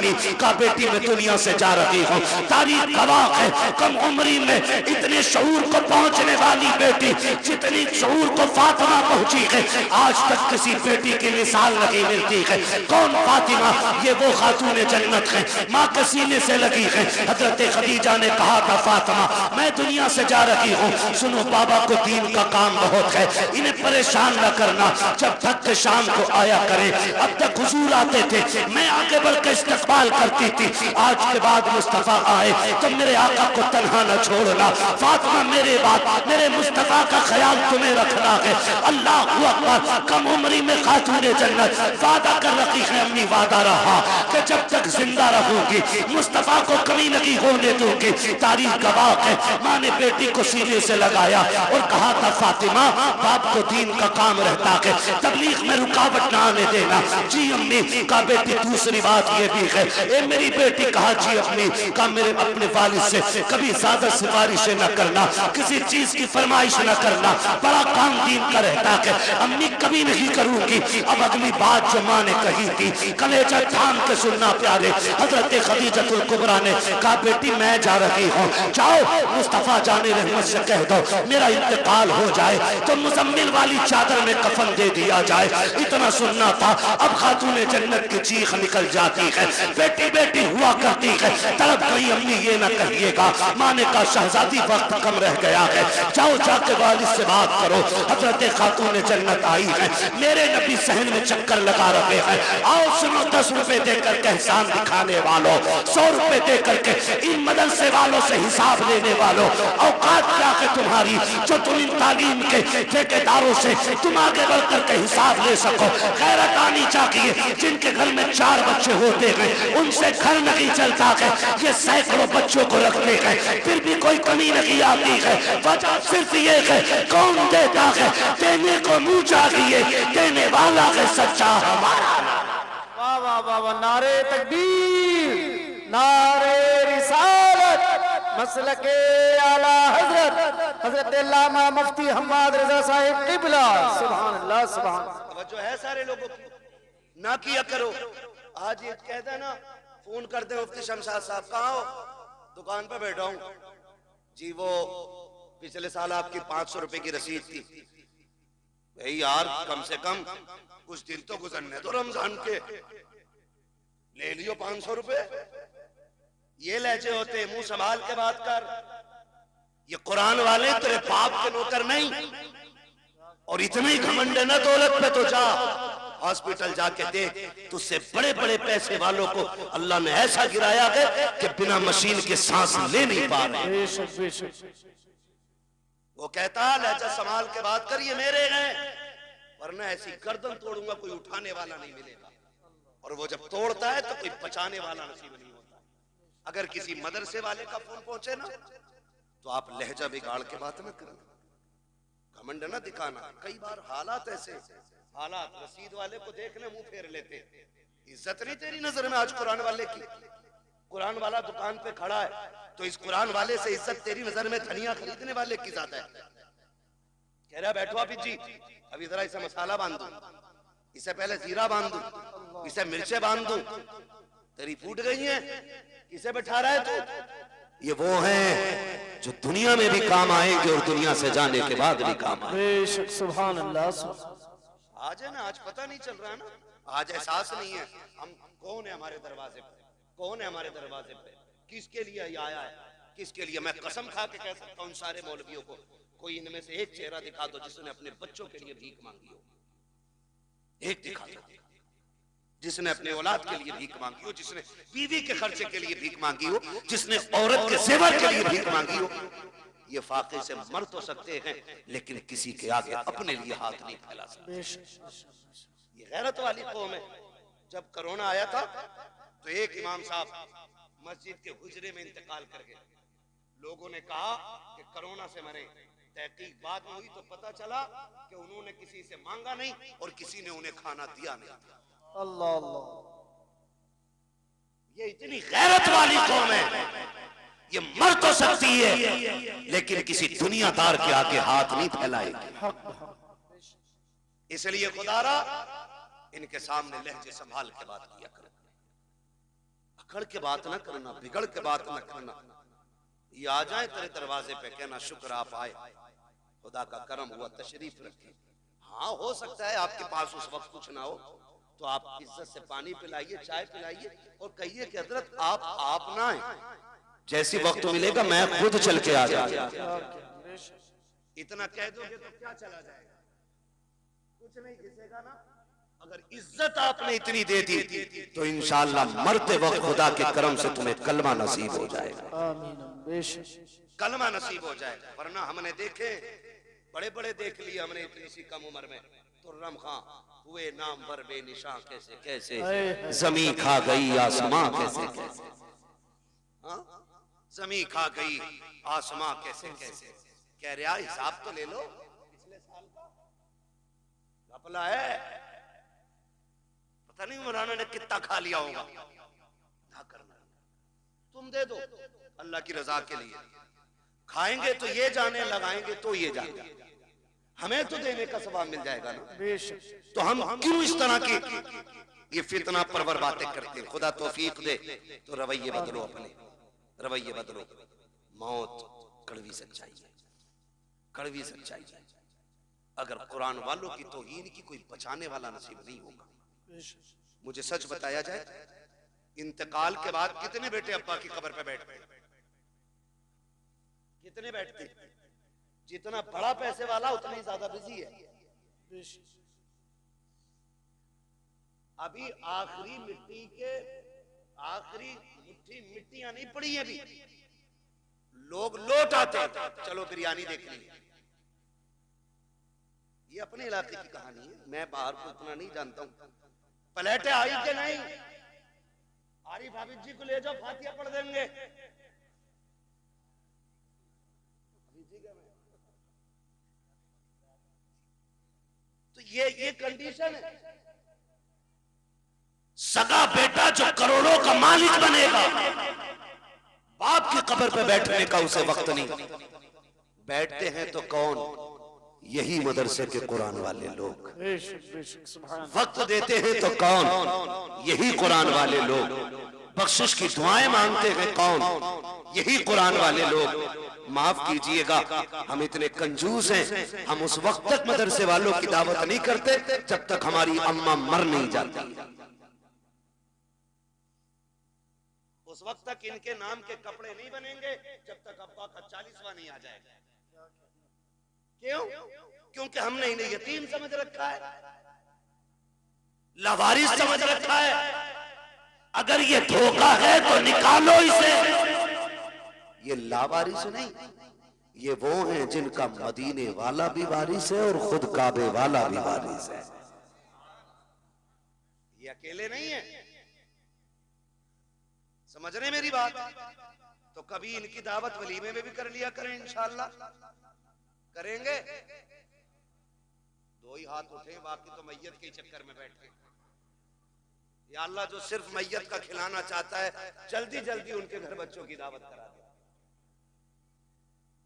अम्मी का बेटी मैं दुनिया से जा रही हूँ। तारीख गवाह है, कम उम्री में इतने शऊर को पहुंचने वाली बेटी जितनी शऊर को फातिमा पहुंची है, आज तक किसी बेटी की मिसाल नहीं मिलती है। कौन फातिमा? ये वो खातून जन्नत है, माँ के सीने से लगी है। हजरत खदीजा ने कहा था, फातिमा मैं दुनिया से जा रही हूँ, सुनो बाबा को दीन का काम बहुत है, इन्हें परेशान न करना, जब तक के शाम को आया करें। अब तक हुजूर आते थे, मैं आगे बढ़ के इस्तकबाल करती थी, आज के बाद मुस्तफा आए तो मेरे आका को तन्हा न छोड़ना। फातिमा मेरे बात, मेरे मुस्तफा का ख्याल तुम्हें रखना है। अल्लाह अकबर। कम उम्री में खातून जन्नत वादा कर रखी है अम्मी, वादा रहा कि जब तक जिंदा रहूंगी मुस्तफा को कमी नहीं होने दूंगी। तारीख गवाह है, माँ ने बेटी को सीने से लगाया और कहा था, फातिमा बाप को दीन का काम रहता है, तबलीग में रुकावट ना आने देना। जी अम्मी का बेटी। दूसरी बात ये भी है, ए मेरी बेटी, कहा जी अम्मी का मेरे अपने वालिद से कभी ज्यादा सिफारिशें न करना, किसी चीज की फरमाइश न करना, बड़ा काम दीन का रहता है। अम्मी कभी नहीं करूंगी। अब अगली बात जो माँ ने कही थी, कलेजा थाम के सुनना प्यारे। हजरत खदीजतुल कुबरा ने कहा, बेटी मैं जा रही हूँ, जाओ मुस्तफा जाने रहमत से कह दो मेरा इंतकाल हो जाए तो मुजम्मिल वाली चादर में कफन दे दिया जाए। इतना सुनना था। अब खातून जन्नत की चीख निकल जाती है, बेटी बेटी हुआ करती है, तड़प गई अम्मी ये न कहिएगा। माँ ने कहा, शहजादी वक्त कम रह गया है, जाओ जाके वालिद से बात करो। हजरत खातून जन्नत आई है, मेरे नबी सहन में चक्कर लगा रहे हैं, आओ सुनो 10 रुपए देकर के एहसान दिखाने वालों, 100 रुपए देकर के इन मदरसे वालों से हिसाब लेने वालों, औकात क्या है तुम्हारी जो तुम इन तालीम के ठेकेदारों से तुम आगे बढ़ करके हिसाब ले सको। गैरत आनी चाहिए। जिनके घर में 4 बच्चे होते हैं उनसे घर नहीं चलता है, ये सैकड़ों बच्चों को रखते हैं फिर भी कोई कमी नहीं आती है। वजह सिर्फ ये है, कौन देता है? देने को मुंह चाहिए, देने वाला है सच्चा हमारा। वाह वाह वाह वाह, नारे तकबीर, नारे रिसालत, मसलके आला हजरत हजरत अल्लामा मुफ्ती हम्माद रजा साहिब क़िबला। सुभान अल्लाह, सुभान। तवज्जो है सारे लोगों की, ना किया करो। आज ये कहता है ना, फोन करते हैं मुफ्ती शमशाद साहब, कहाँ हो? दुकान पे बैठा हूँ जी। वो पिछले साल आपकी 500 रुपए की रसीद थी। भाई यार कम से कम कुछ दिन तो गुजरने दो रमजान के, ले लियो 500 रुपए। ये लहजे होते, मुंह संभाल के बात कर। ये कुरान वाले तेरे बाप के नौकर नहीं, और इतना ही घमंड है ना दौलत पे तो जा हॉस्पिटल जाके देख, तुझसे बड़े बड़े पैसे वालों को अल्लाह ने ऐसा गिराया है कि बिना मशीन के सांस ले नहीं पा रहे। वो कहता लहजा संभाल के बात कर, ये मेरे हैं, वरना ऐसी गर्दन तोड़ूंगा कोई उठाने वाला नहीं मिलेगा। और वो जब तोड़ता है तो कोई बचाने वाला नसीब नहीं होता। अगर किसी मदरसे वाले का फोन पहुंचे ना, तो आप लहजा बिगाड़ के बात न करना, घमंड न दिखाना। कई बार हालात ऐसे, हालात रसीद वाले को देखने मुंह फेर लेते। इज्जत नहीं तेरी नजर में आज कुरान वाले की? कुरान वाला दुकान पे खड़ा है तो इस कुरान वाले से इज्जत तेरी नजर में धनिया खरीदने वाले की ज्यादा है। कह रहा बैठो आप जी, अभी जरा इसे मसाला बांध दूं, इसे पहले जीरा बांध दूं, इसे मिर्चे बांध दूं, तेरी फूट गई है, किसे बैठा रहा है तू? ये वो हैं जो दुनिया में भी काम आएंगे और दुनिया से जाने के बाद भी काम आएंगे। सुभान अल्लाह। आज है ना, आज पता नहीं चल रहा है ना, आज एहसास नहीं है हम कौन है हमारे दरवाजे पे, कौन है हमारे दरवाजे पे, किसके लिए ये आया है, किसके लिए। मैं कसम खा के कह सकता हूँ सारे मौलवियों को, कोई इनमें से एक चेहरा दिखा दो जिसने अपने बच्चों के लिए भीख मांगी हो, एक दिखा दो जिसने अपने औलाद के लिए भीख मांगी हो, जिसने बीवी के खर्चे के लिए भीख मांगी हो, जिसने औरत के सेवर के लिए भीख मांगी हो। ये फाके से मर तो सकते हैं लेकिन किसी के आगे अपने लिए हाथ नहीं फैला सकते। ये गैरत वाली कौम है। जब कोरोना आया था तो एक इमाम साहब मस्जिद के हुजरे में इंतकाल कर गए। लोगों ने कहा कि कोरोना से मरे। तहकीक बाद में हुई तो पता चला कि उन्होंने किसी से मांगा नहीं और किसी ने उन्हें खाना दिया नहीं। अल्लाह अल्लाह, ये इतनी गैरत वाली कौम है। ये मर तो सकती है लेकिन किसी दुनियादार के आगे हाथ नहीं फैलाएगी। इसलिए खुदारा इनके सामने लहजे संभाल के बात किया करो। अकड़ के बात ना करना, बिगड़ के बात ना करना। ये आ जाए तेरे दरवाजे पे, कहना शुक्र आप आए, खुदा का करम हुआ, तशरीफ रखे। हाँ, हो सकता है आपके पास उस वक्त कुछ ना हो, तो आप इज्जत से पानी पिलाइए, चाय पिलाइए और कहिए कि हजरत आप ना आए, जैसी वक्त मिलेगा मैं खुद चल के आ जाऊंगा। इतना कह दोगे तो क्या चला जाएगा, कुछ नहीं घिसेगा ना। अगर इज्जत आपने इतनी दे दी तो इंशाअल्लाह मरते वक्त खुदा के करम से तुम्हें कलमा नसीब हो जाएगा। कलमा नसीब हो जाएगा। वरना हमने देखे, बड़े बड़े देख लिए हमने इतनी सी कम उम्र में। तुर्रम खां हुए नाम वर बेनिशां कैसे कैसे, जमी खा गई आसमां कैसे कैसे, जमी खा गई आसमां कैसे कैसे। कह रहा हिसाब तो ले लो, पिछले साल का घपला है, पता नहीं मौलाना ने कितना खा लिया होगा। ना करना, तुम दे दो अल्लाह की रजा के लिए। खाएंगे तो ये जाने, लगाएंगे तो ये जाने, हमें तो देने का सवाब मिल जाएगा ना। तो हम क्यों इस तरह की ये फितना परवर बातें करते हैं। खुदा तौफीक दे तो रवैये बदलो, अपने रवैये बदलो। मौत कड़वी सच्चाई है, कड़वी सच्चाई है। अगर कुरान वालों की तौहीन की कोई बचाने वाला नसीब नहीं होगा। मुझे सच बताया जाए, इंतकाल के बाद कितने बेटे अब्बा की कब्र पे बैठते, कितने बैठते? जितना बड़ा पैसे वाला उतना ही ज्यादा बिजी है। अभी आखिरी मिट्टी के आखिरी मुट्ठी मिट्टियां नहीं पड़ी है, अभी लोग लौट आते, चलो बिरयानी देख ली। ये अपने इलाके की कहानी है, मैं बाहर को इतना नहीं जानता हूं। प्लेटें आई कि नहीं? आरिफ हाफिज जी को ले जाओ, फातिहा पढ़ देंगे। तो ये कंडीशन है। सगा बेटा जो करोड़ों का मालिक बनेगा, बाप की कब्र पे बैठने का उसे वक्त नहीं। बैठते हैं तो कौन? यही मदरसे के कुरान वाले लोग। वक्त देते हैं तो कौन? यही कुरान वाले लोग। बख्शिश की दुआएं मांगते हैं कौन? यही कुरान वाले लोग। माफ कीजिएगा, हम इतने कंजूस हैं, हम उस वक्त तक मदरसे वालों की दावत नहीं करते जब तक हमारी अम्मा मर नहीं जाती। उस वक्त तक इनके नाम के कपड़े नहीं बनेंगे जब तक अब्बा का 40वां नहीं आ जाएगा। क्यों? क्योंकि हमने इन्हें यतीम समझ रखा है, लावारिस समझ रखा है। अगर ये धोखा है तो निकालो इसे। ये लावारिस नहीं, ये वो हैं जिनका मदीने वाला भी वारिस है और खुद काबे वाला भी वारिस है। ये अकेले नहीं है, समझ रहे मेरी बात? तो कभी इनकी दावत वलीमे में भी कर लिया करें, इंशाअल्लाह करेंगे। दो ही हाथ उठे, बाकी तो मैयत के चक्कर में बैठे। या अल्लाह जो सिर्फ मैयत का खिलाना चाहता है, जल्दी जल्दी उनके घर बच्चों की दावत करा दे।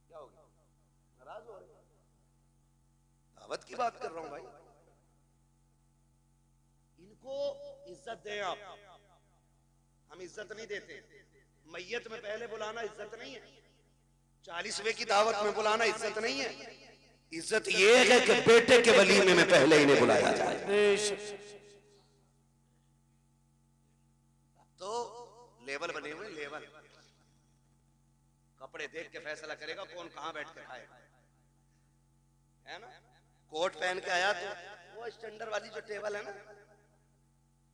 क्या होगा? नाराज हो रहे? दावत की बात कर रहा हूं भाई। इनको इज्जत दें आप। हम इज्जत नहीं देते। मैयत में पहले बुलाना इज्जत नहीं है, 40वें की दावत में बुलाना इज्जत नहीं है। इज्जत ये है कि बेटे के वलीमे में पहले इन्हें बुलाया जाए। तो लेवल बने हुए, लेवल। कपड़े देख के फैसला करेगा कौन कहां बैठ के खाएगा, है ना? कोट पहन के आया तो वो स्टैंडर्ड वाली जो टेबल है ना,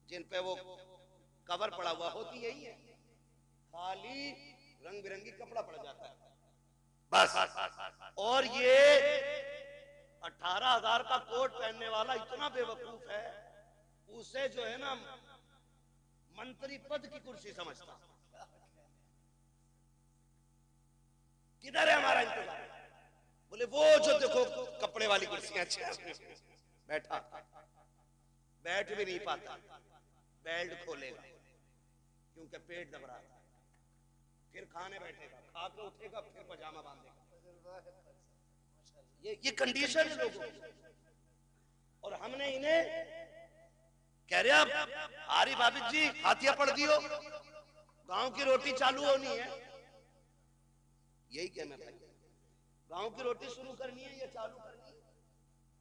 जिन पे वो कवर पड़ा हुआ होती यही है, खाली रंग बिरंगी कपड़ा पड़ जाता है बस। और ये 18,000 का कोट पहनने वाला इतना बेवकूफ है, उसे जो है ना मंत्री पद की कुर्सी समझता। किधर है हमारा इंतजार? बोले वो जो देखो कपड़े वाली कुर्सियां अच्छी, बैठा बैठ भी नहीं पाता, बेल्ट खोलेगा क्योंकि पेट दब रहा है, फिर खाने बैठेगा, खा के उठेगा, फिर पजामा बांधेगा। ये कंडीशन है लोगों की। और हमने इन्हें कह रहे आप आरिफ हाफिज जी फातिहा पढ़ दियो, गांव की रोटी चालू होनी है, यही कहना भाई। गांव की रोटी शुरू करनी है या चालू करनी है?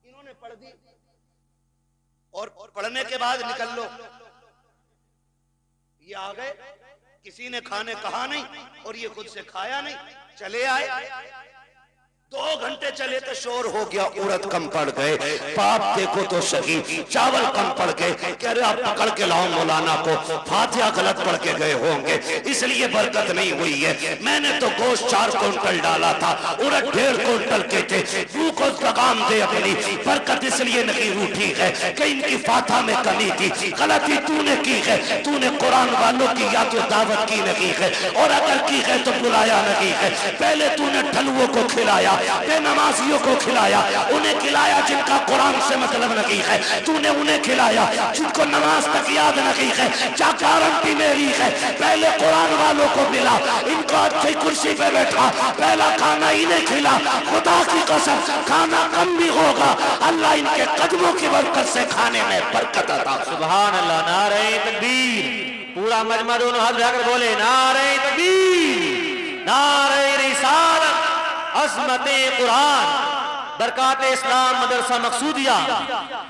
इन्होंने पढ़ दी और पढ़ने के बाद निकल लो। ये आ गए, किसी ने खाने कहा नहीं और ये खुद से खाया नहीं, चले आए। 2 घंटे चले तो शोर हो गया, उड़द कम पड़ गए। बाप देखो तो सही, चावल कम पड़ गए। कह रहे आप पकड़ के लाओ मौलाना को, फातिहा गलत पढ़ के गए होंगे इसलिए बरकत नहीं हुई है। मैंने तो गोश्त 4 क्विंटल डाला था, उड़द 1.5 क्विंटल के थे। तू को लगाम दे अपनी, बरकत इसलिए नहीं रूठी है कि इनकी फातिहा में कमी थी। गलती तूने की है, तूने कुरान वालों की या तो दावत की नहीं है, और अगर की है तो बुलाया नहीं है। पहले तूने ढलुओं को खिलाया, बेनमाजियों को खिलाया, उन्हें खिलाया जिनका कुरान से मतलब नहीं है। तूने उन्हें खिलाया जिनको नमाज तक याद नहीं है। क्या गारंटी मेरी है? पहले कुरान वालों को मिला, इनको अच्छी कुर्सी पे बैठा, पहला खाना इन्हें खिला। खुदा की कसम खाना कम भी होगा, अल्लाह इनके कदमों की बरकत से खाने में बरकत अता। सुभान अल्लाह। नारे तकबीर। पूरा मजमा दोनों हाथ उठाकर बोले नारे तकबीर, नारे रिसालत, अज़मते कुरान, बरकाते इस्लाम मदरसा मकसूदिया,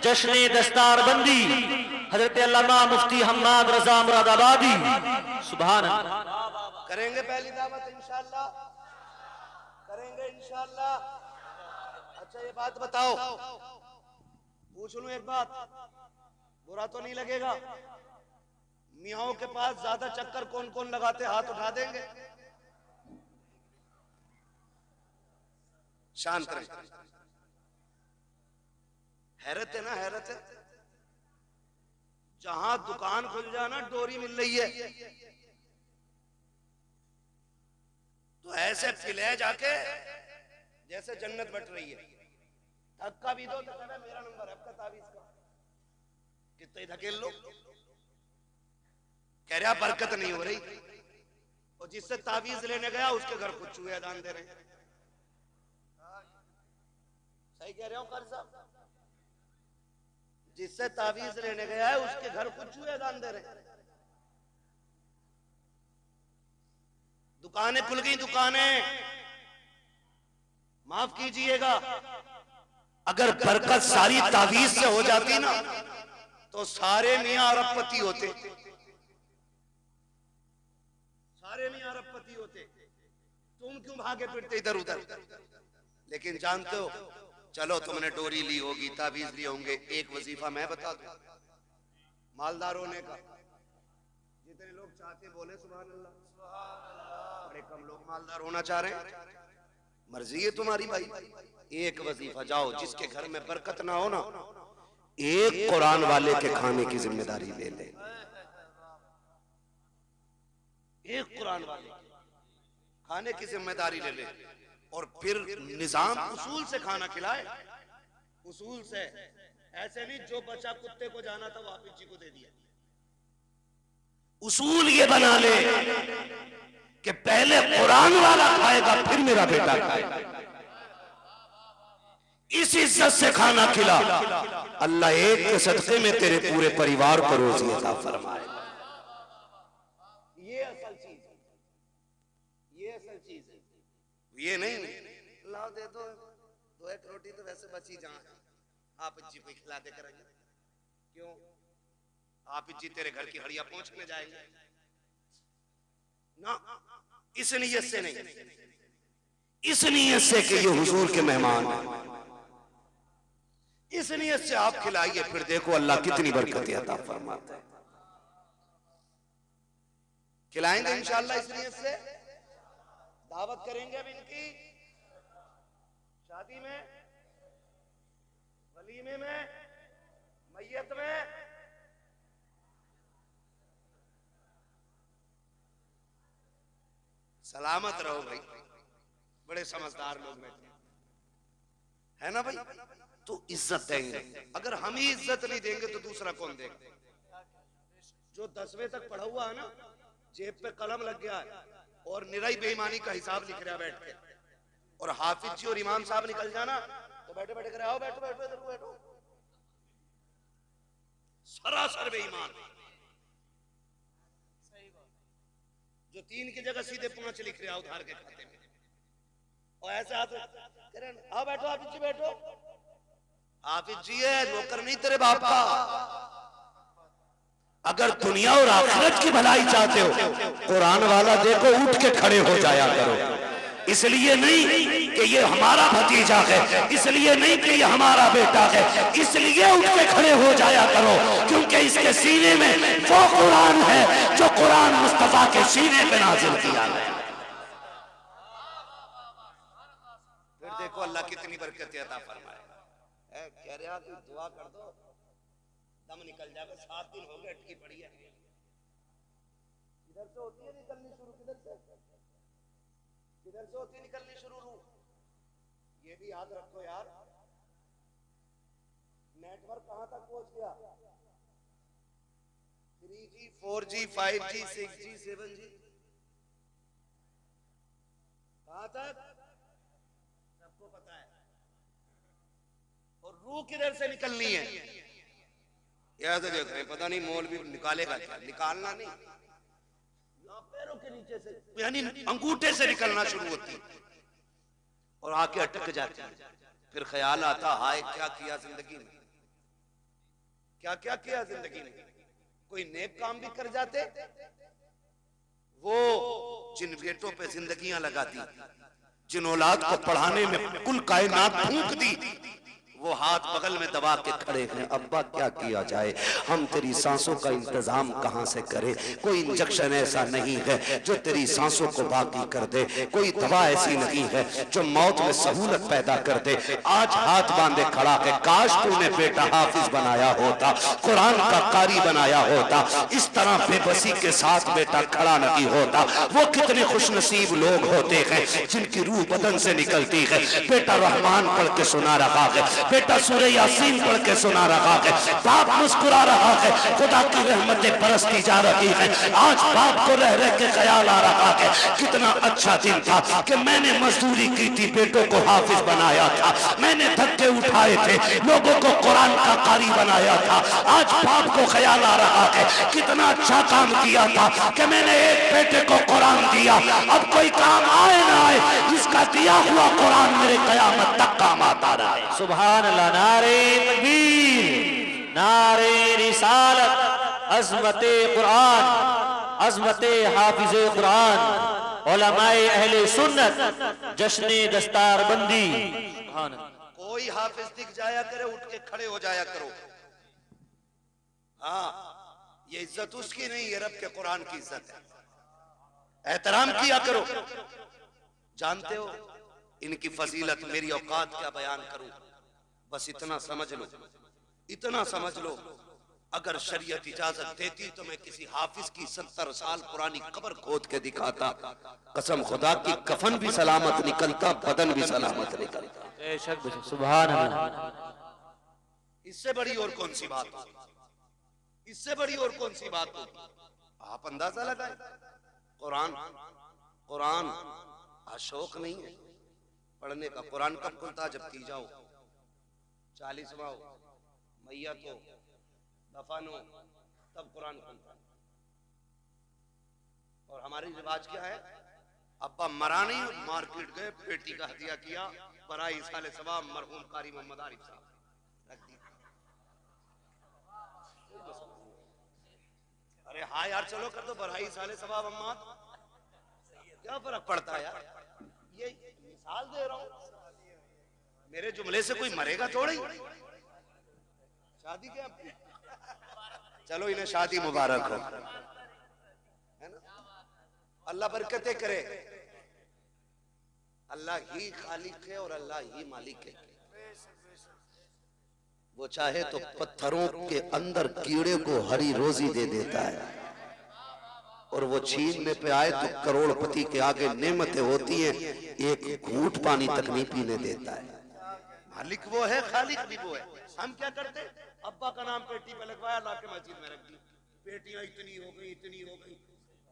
जश्ने दस्तार बंदी हजरत अल्लामा मुफ्ती हम्माद रजा मुरादाबादी। सुभान अल्लाह। करेंगे पहली दावत इंशाअल्लाह, करेंगे इंशाअल्लाह। अच्छा ये बात बताओ, पूछ लूं एक बात, बुरा तो नहीं लगेगा? मियाओं के पास ज्यादा चक्कर कौन कौन लगाते, हाथ उठा देंगे? शांत रहे। हैरत है ना, हैरत है। जहां दुकान खुल जाना डोरी मिल रही है, तो ऐसे पिले जाके जैसे जन्नत बट रही है। धक्का भी दो तो कहना मेरा नंबर है, आपका तावीज का कितने धकेल लो, कह रहा बरकत नहीं हो रही। और जिससे तावीज लेने गया उसके घर कुछ चूहे दान दे रहे हैं। सही कह रहे हो कारी साहब? जिससे तावीज लेने गया है उसके घर कुछ चूहे दान दे रहे हैं। दुकानें खुल गई, दुकानें, माफ कीजिएगा, अगर बरकत सारी तावीज से हो जाती ना तो सारे मियां अरबपति होते, सारे मियां अरबपति होते। तुम क्यों भागे फिरते इधर उधर? लेकिन जानते हो, चलो तुमने डोरी ली होगी, ताबीज लिए होंगे, एक वजीफा मैं बता दूं मालदार होने का। जितने लोग चाहते बोले सुभान अल्लाह, बड़े कम लोग मालदार होना चाह रहे हैं। मर्जी है तुम्हारी भाई। एक वजीफा जाओ, जिसके घर में बरकत ना हो ना, एक कुरान वाले के खाने की जिम्मेदारी ले ले। एक कुरान वाले खाने की जिम्मेदारी ले ले, और फिर निजाम उसूल से खाना खिलाए, उसूल से। ऐसे नहीं जो बचा कुत्ते को जाना था वो हाफिज जी को दे दिया। उसूल ये बना ले कि पहले कुरान वाला खाएगा फिर मेरा बेटा खाएगा। इस इज्जत से खाना खिला, अल्लाह एक के सदके में तेरे पूरे परिवार को रोजी अता फरमाए। ये असल चीज है, ये असल चीज है। ये नहीं लाओ दे दो 2-1 रोटी तो वैसे बची जहां आप जी को खिला दे करेंगे। क्यों? आप जी तेरे घर की हड़िया पहुंचने जाएंगे ना, इस नियत से नहीं, इस नियत से कि ये हुजूर के मेहमान हैं, इस नियत से आप खिलाइए, फिर देखो अल्लाह कितनी बरकत अता फरमाता है। खिलाएंगे इंशाअल्लाह इस नियत से। दावत करेंगे अब इनकी शादी में, वलीमे में, मैयत में। सलामत रहो भाई, बड़े समझदार लोग बैठे है ना भाई। तो इज्जत देंगे, अगर हम ही इज्जत नहीं देंगे तो दूसरा कौन देगा? जो 10वीं तक पढ़ा हुआ है ना, जेब पे कलम लग गया है और निराई बेईमानी का हिसाब लिख रहा बैठ के, और हाफिज जी और इमाम साहब निकल जाना तो बैठे बैठे कर आओ बैठो बैठो इधर बैठो, सरासर बेईमान। जो 3 की जगह सीधे 5 लिख रहा उधार के खाते में, और ऐसा कह रहे आओ बैठो हाफिज जी बैठो। हाफिज जी है नौकर नहीं तेरे बाप का। अगर दुनिया और आखिरत की भलाई चाहते हो, कुरान वाला देखो उठ के खड़े हो जाया करो। इसलिए नहीं कि ये हमारा भतीजा है, इसलिए नहीं कि ये हमारा बेटा है, इसलिए उठ के खड़े हो जाया करो क्योंकि इसके सीने में वो कुरान है जो कुरान मुस्तफा के सीने पे नाजिल किया गया। फिर देखो अल्लाह कितनी बरकत अता फरमाए। कह रहे आप दुआ कर दो दम निकल जाएगा। 7 दिन हो गए अटकी पड़ी है। इधर से होती है निकलनी शुरू, किधर से होती है निकलनी शुरू रूह। ये भी याद रखो यार, नेटवर्क कहां तक पहुंच गया। 3G 4G 5G 6G 7G कहां तक सबको पता है। और रूह किधर से निकलनी है याद देखो। पता नहीं मौलवी निकालेगा क्या, निकालना नहीं, पैरों के नीचे से यानी अंगूठे से निकलना शुरू होती और आके अटक जाती। फिर ख्याल आता हाय क्या किया जिंदगी में, क्या क्या किया जिंदगी में। कोई नेक काम भी कर जाते। वो जिन बेटों पे जिंदगियां लगा दी, जिन औलाद को पढ़ाने में कुल कायनात फूंक दी, वो हाथ बगल में दबा के खड़े हैं। अब्बा क्या किया जाए, हम तेरी सांसों का इंतजाम कहां से करें। कोई इंजेक्शन ऐसा नहीं है जो तेरी सांसों को बाकी कर दे, कोई दवा ऐसी नहीं है जो मौत में सहूलत पैदा कर दे। आज हाथ बांधे खड़ा है, काश तूने बेटा हाफिज बनाया होता, कुरान का कारी बनाया होता, इस तरह बेबसी के साथ बेटा खड़ा नहीं होता। वो कितने खुशनसीब लोग होते हैं जिनकी रूह बदन से निकलती है। बेटा रहमान पढ़ के सुना रहा है, बेटा सूरह यासीन पढ़ के सुना रहा है, बाप मुस्कुरा रहा है, खुदा की रहमतें बरसती जा रही है। आज बाप को रह रह के ख्याल आ रहा है कितना अच्छा दिन था कि मैंने मजदूरी की थी, बेटों को हाफिज बनाया था, मैंने धक्के उठाए थे, लोगों को कुरान का कारी बनाया था। आज बाप को ख्याल आ रहा है कितना अच्छा काम किया था कि मैंने एक बेटे को कुरान दिया। अब कोई काम आए ना आए, इसका दिया हुआ कुरान मेरे कयामत तक काम आता रहा। सुभान अल्लाह। नारे तकबीर, नारे रिसालत, अज़मते कुरान, अज़मते हाफिज़े कुरान, उलमाए अहले सुन्नत, जश्ने दस्तारबंदी। कोई हाफिज दिख जाया करे उठ के खड़े हो जाया करो। हाँ ये इज्जत उसकी नहीं, ये रब के कुरान की इज्जत है। एहतराम किया करो। जानते हो इनकी फजीलत, मेरी औकात क्या बयान करूं, बस इतना समझ लो, इतना समझ लो। अगर शरीयत इजाजत देती तो मैं किसी हाफिज की 70 साल पुरानी कब्र खोद के दिखाता। कसम खुदा की कफन भी सलामत निकलता, बदन भी सलामत निकलता। सुभान अल्लाह। इससे बड़ी और कौन सी बात हो, इससे बड़ी और कौन सी बात हो। आप अंदाजा लगाए कुरान, कुरान शौक नहीं है पढ़ने का। कुरान कब खुलता, जब की जाओ 40वां हो, मैयत हो, दफन हो, तब कुरान खुलता। और हमारी रिवाज क्या है, अब्बा मरा नहीं, मार्केट गए, पेटी का हदिया किया, बराई साले सवाब मरहूम कारी मोहम्मद आरिफ साहब रख दी। अरे हाँ यार चलो कर दो बराई साले सवाब अम्मा, क्या फर्क पड़ता है यार। ये मिसाल दे रहा हूं, मेरे जुमले से कोई मरेगा थोड़ा ही। शादी क्या, चलो इन्हें शादी मुबारक हो, है ना। अल्लाह बरकतें करे। अल्लाह ही खालिक है और अल्लाह ही मालिक है। वो चाहे तो पत्थरों के अंदर कीड़े को हरी रोजी दे देता है, और वो छीनने पे आए तो करोड़पति के आगे नेमतें होती हैं, एक घूंट पानी तक नहीं पीने देता है। मालिक वो है, खालिक भी वो है। हम क्या करते, अब्बा का नाम पेटी पे लगवाया, लाके मस्जिद में रख दी, पेटियां इतनी हो गई, इतनी हो गई,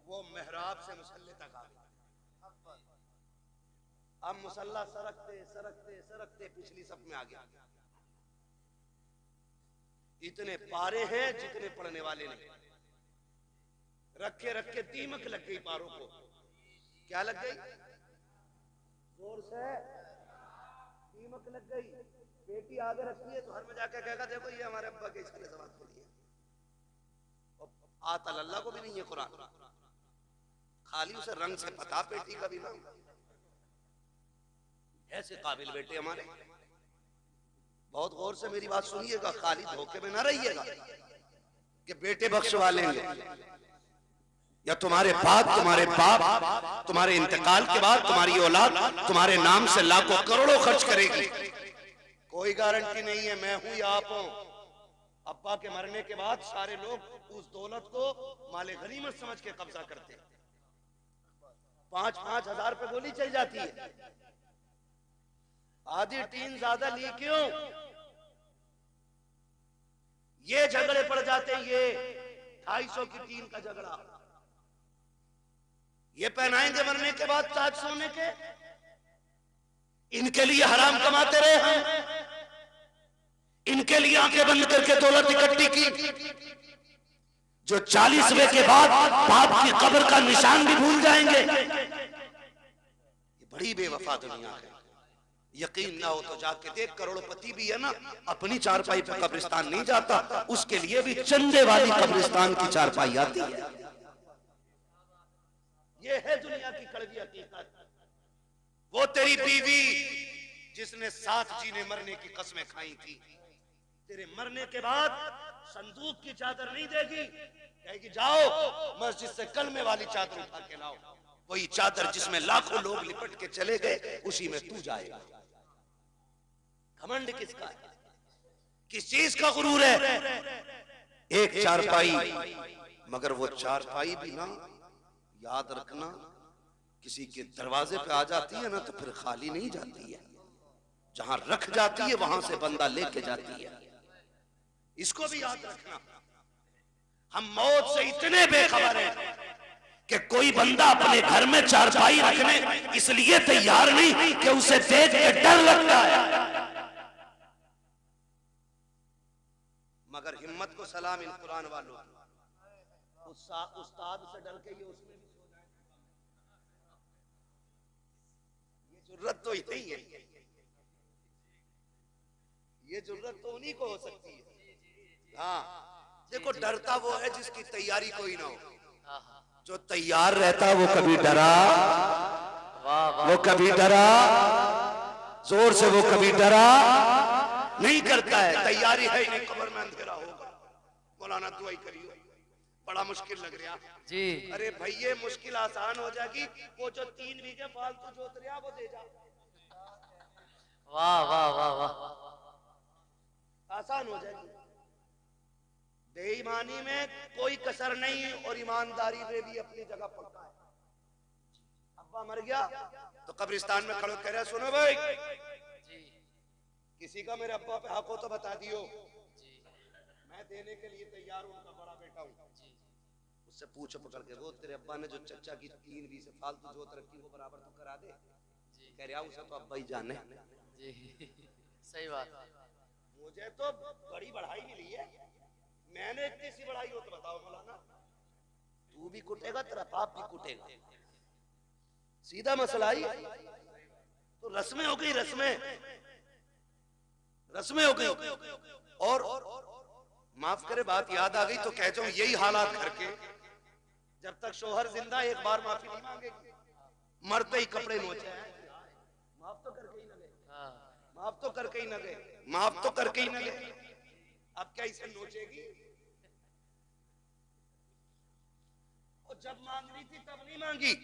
वो मेहराब से मुसल्ले तक आ गई। अब मुसल्ला सरकते सरकते सरकते पिछली सब में आ गया। इतने पारे हैं जितने पढ़ने वाले नहीं। रखे रखे दीमक लग गई पारों को। क्या लग गई? जोर से दीमक लग गई। बेटी आगे रखी है तो हर में जाके कहेगा देखो ये हमारे अब्बा के इसके सवाल खोली है। आता अल्लाह को भी नहीं है कुरान, खाली उसे रंग से पता बेटी का भी नाम। ऐसे काबिल बेटे हमारे। बहुत गौर से मेरी बात सुनिएगा, खाली धोखे में ना रहिएगा कि बेटे बख्शवा लेंगे या तुम्हारे बाद तुम्हारे बाप तुम्हारे इंतकाल के बाद तुम्हारी औलाद तुम्हारे नाम से लाखों करोड़ों खर्च करेगी। कोई गारंटी नहीं है। मैं हूं या आप हो, अब्बा के मरने के बाद सारे लोग उस दौलत को माले गनीमत समझ के कब्जा करते। 5-5 हजार पे गोली चल जाती है। आधी टीन ज्यादा ली क्यों? ये झगड़े पड़ जाते। ये 250 की टीन का झगड़ा, ये पहनाएंगे मरने के बाद ताज सोने के। इनके लिए हराम कमाते रहे हम, इनके लिए आंखें बंद करके दौलत इकट्ठी की। जो 40वें के बाद बाप की कब्र का निशान भी भूल जाएंगे। ये बड़ी बेवफा दुनिया है। यकीन ना हो तो जाके देख, करोड़पति भी है ना, अपनी चारपाई पे कब्रिस्तान नहीं जाता, उसके लिए भी चंदे वाली कब्रिस्तान की चारपाई आती है। ये है दुनिया की कड़वी हकीकत। वो तेरी बीवी जिसने साथ जीने मरने की कस्में खाई थी, तेरे मरने के बाद संदूक की चादर नहीं देगी, कहेगी जाओ मस्जिद से कलमे वाली चादर उठा के लाओ। वही चादर जिसमें लाखों लोग लिपट के चले गए, उसी में तू जाएगा। घमंड किसका है? किस चीज का गुरूर है? एक चारपाई, मगर वो चारपाई भी ना, याद रखना, किसी के दरवाजे पे आ जाती है ना तो फिर खाली नहीं जाती है। जहां रख जाती है वहां से बंदा लेके जाती है। इसको भी याद रखना। हम मौत से इतने बेखबर हैं कि कोई बंदा अपने घर में चारपाई रखने इसलिए तैयार नहीं कि उसे देख के डर लगता है। मगर हिम्मत को सलाम इन कुरान वालों, उस्ताद से डर के ये उसमें भी सो जाए। ये जुर्रत तो ही नहीं है। ये जुर्रत तो उन्हीं को हो सकती है। हाँ देखो, डरता वो है जिसकी तैयारी कोई ना हो। जो तैयार रहता वो कभी डरा, वो कभी डरा, जोर से वो कभी डरा नहीं करता है। तैयारी है नहीं, कब्र में अंधेरा होगा। मौलाना दुआई करियो, बड़ा मुश्किल लग रहा जी। अरे भैया मुश्किल आसान हो जाएगी। वो जो 3 बीघे फालतू जोत रहा वो दे जा। वाह वाह वाह वाह, आसान हो जाएगी। बेईमानी में कोई कसर नहीं और ईमानदारी में भी अपनी जगह पक्का है। अब्बा मर गया तो कब्रिस्तान में खड़े कह रहे सुनो भाई, किसी का मेरे अब्बा पे हक हो तो बता दियो, मैं देने के लिए तैयार हूं, उनका बड़ा बेटा हूं। उससे पूछ पकड़ के, वो तेरे अब्बा ने जो चचा की 3 बीघे फालतू जोत रखी वो बराबर तो करा दे। कह रहा उसे तो अब्बा ही जाने। सही बात। मुझे तो बड़ी बढ़ाई मिली है, मैंने इतनी सी बढ़ाई हो तो बताओ मौलाना। तू भी कुटेगा, तेरा बाप भी कुटेगा। सीधा मसला ही। तो रस्में हो गई, रस्में हो गई। और माफ करे बात याद आ गई तो कह जाऊं, यही हालात घर के। जब तक शोहर जिंदा एक बार माफी नहीं मांगेगी, मरते ही कपड़े नोचे हैं। माफ तो करके ही न गए, माफ तो करके ही न गए, माफ तो करके ही न गए। अब क्या इसे नोचेगी? और जब मांग रही थी तब नहीं मांगी,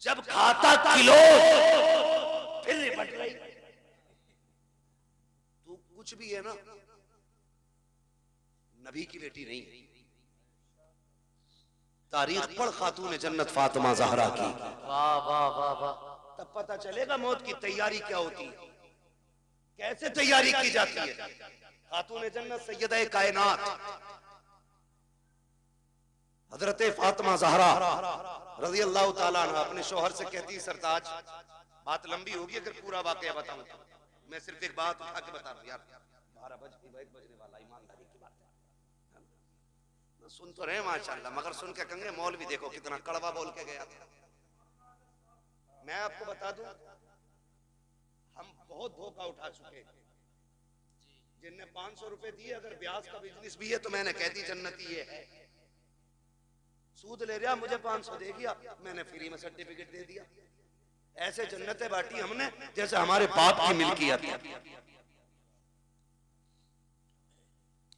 जब खाता किलो फिर निपट रही। तू कुछ भी है ना, नबी की बेटी नहीं है। तारीख पढ़ खातून जन्नत फातिमा ज़हरा की। वाह वाह वाह वाह। तब पता चलेगा मौत की तैयारी क्या होती है, कैसे तैयारी की जाती है। खातून जन्नत सैयदा कायनात हजरत फातिमा ज़हरा रज़ी अल्लाह ताला अन्हा अपने शौहर से कहती, सरताज बात लंबी होगी अगर पूरा वाकया बताऊं तो, मैं सिर्फ एक बात उठा के बता रहा हूं यार। 12 बजने वाला, ईमानदारी की बात है। सुन तो रहे माशाल्लाह, मगर सुन के कहेंगे मौलवी देखो कितना कड़वा बोल के गया था। मैं आपको बता दूं, हम बहुत धोखा उठा चुके हैं। जिनने 500 रुपए दिए, अगर ब्याज का बिजनेस भी है तो मैंने कह दी जन्नती ये है। सूद ले रहा, मुझे 500 दे दिया, मैंने फ्री में सर्टिफिकेट दे दिया। ऐसे जन्नतें बांटी हमने जैसे हमारे बाप की मिल्कियत है।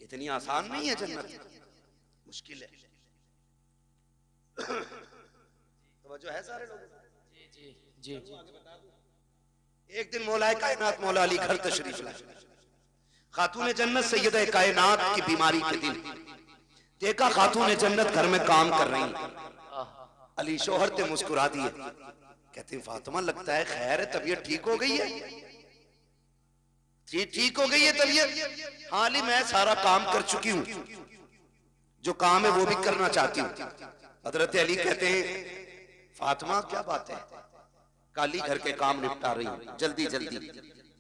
इतनी आसान नहीं है जन्नत, मुश्किल है। तो जो है सारे लोग जी एक दिन मौलाए कायनात मौला अली घर तशरीफ लाए। खातून जन्नत सैयदा कायनात की बीमारी के दिन देखा खातून जन्नत घर में काम कर रही। अली शोहर ते मुस्कुरा दिए, कहते फातिमा लगता है खैर है, तबीयत ठीक हो गई है? ठीक हो गई है तबीयत? हाँ अली मैं सारा काम कर चुकी हूँ, जो काम है वो भी करना चाहती हूँ। हजरत अली कहते हैं फातिमा क्या बात है, काली घर के काम निपटा रही हूँ जल्दी जल्दी।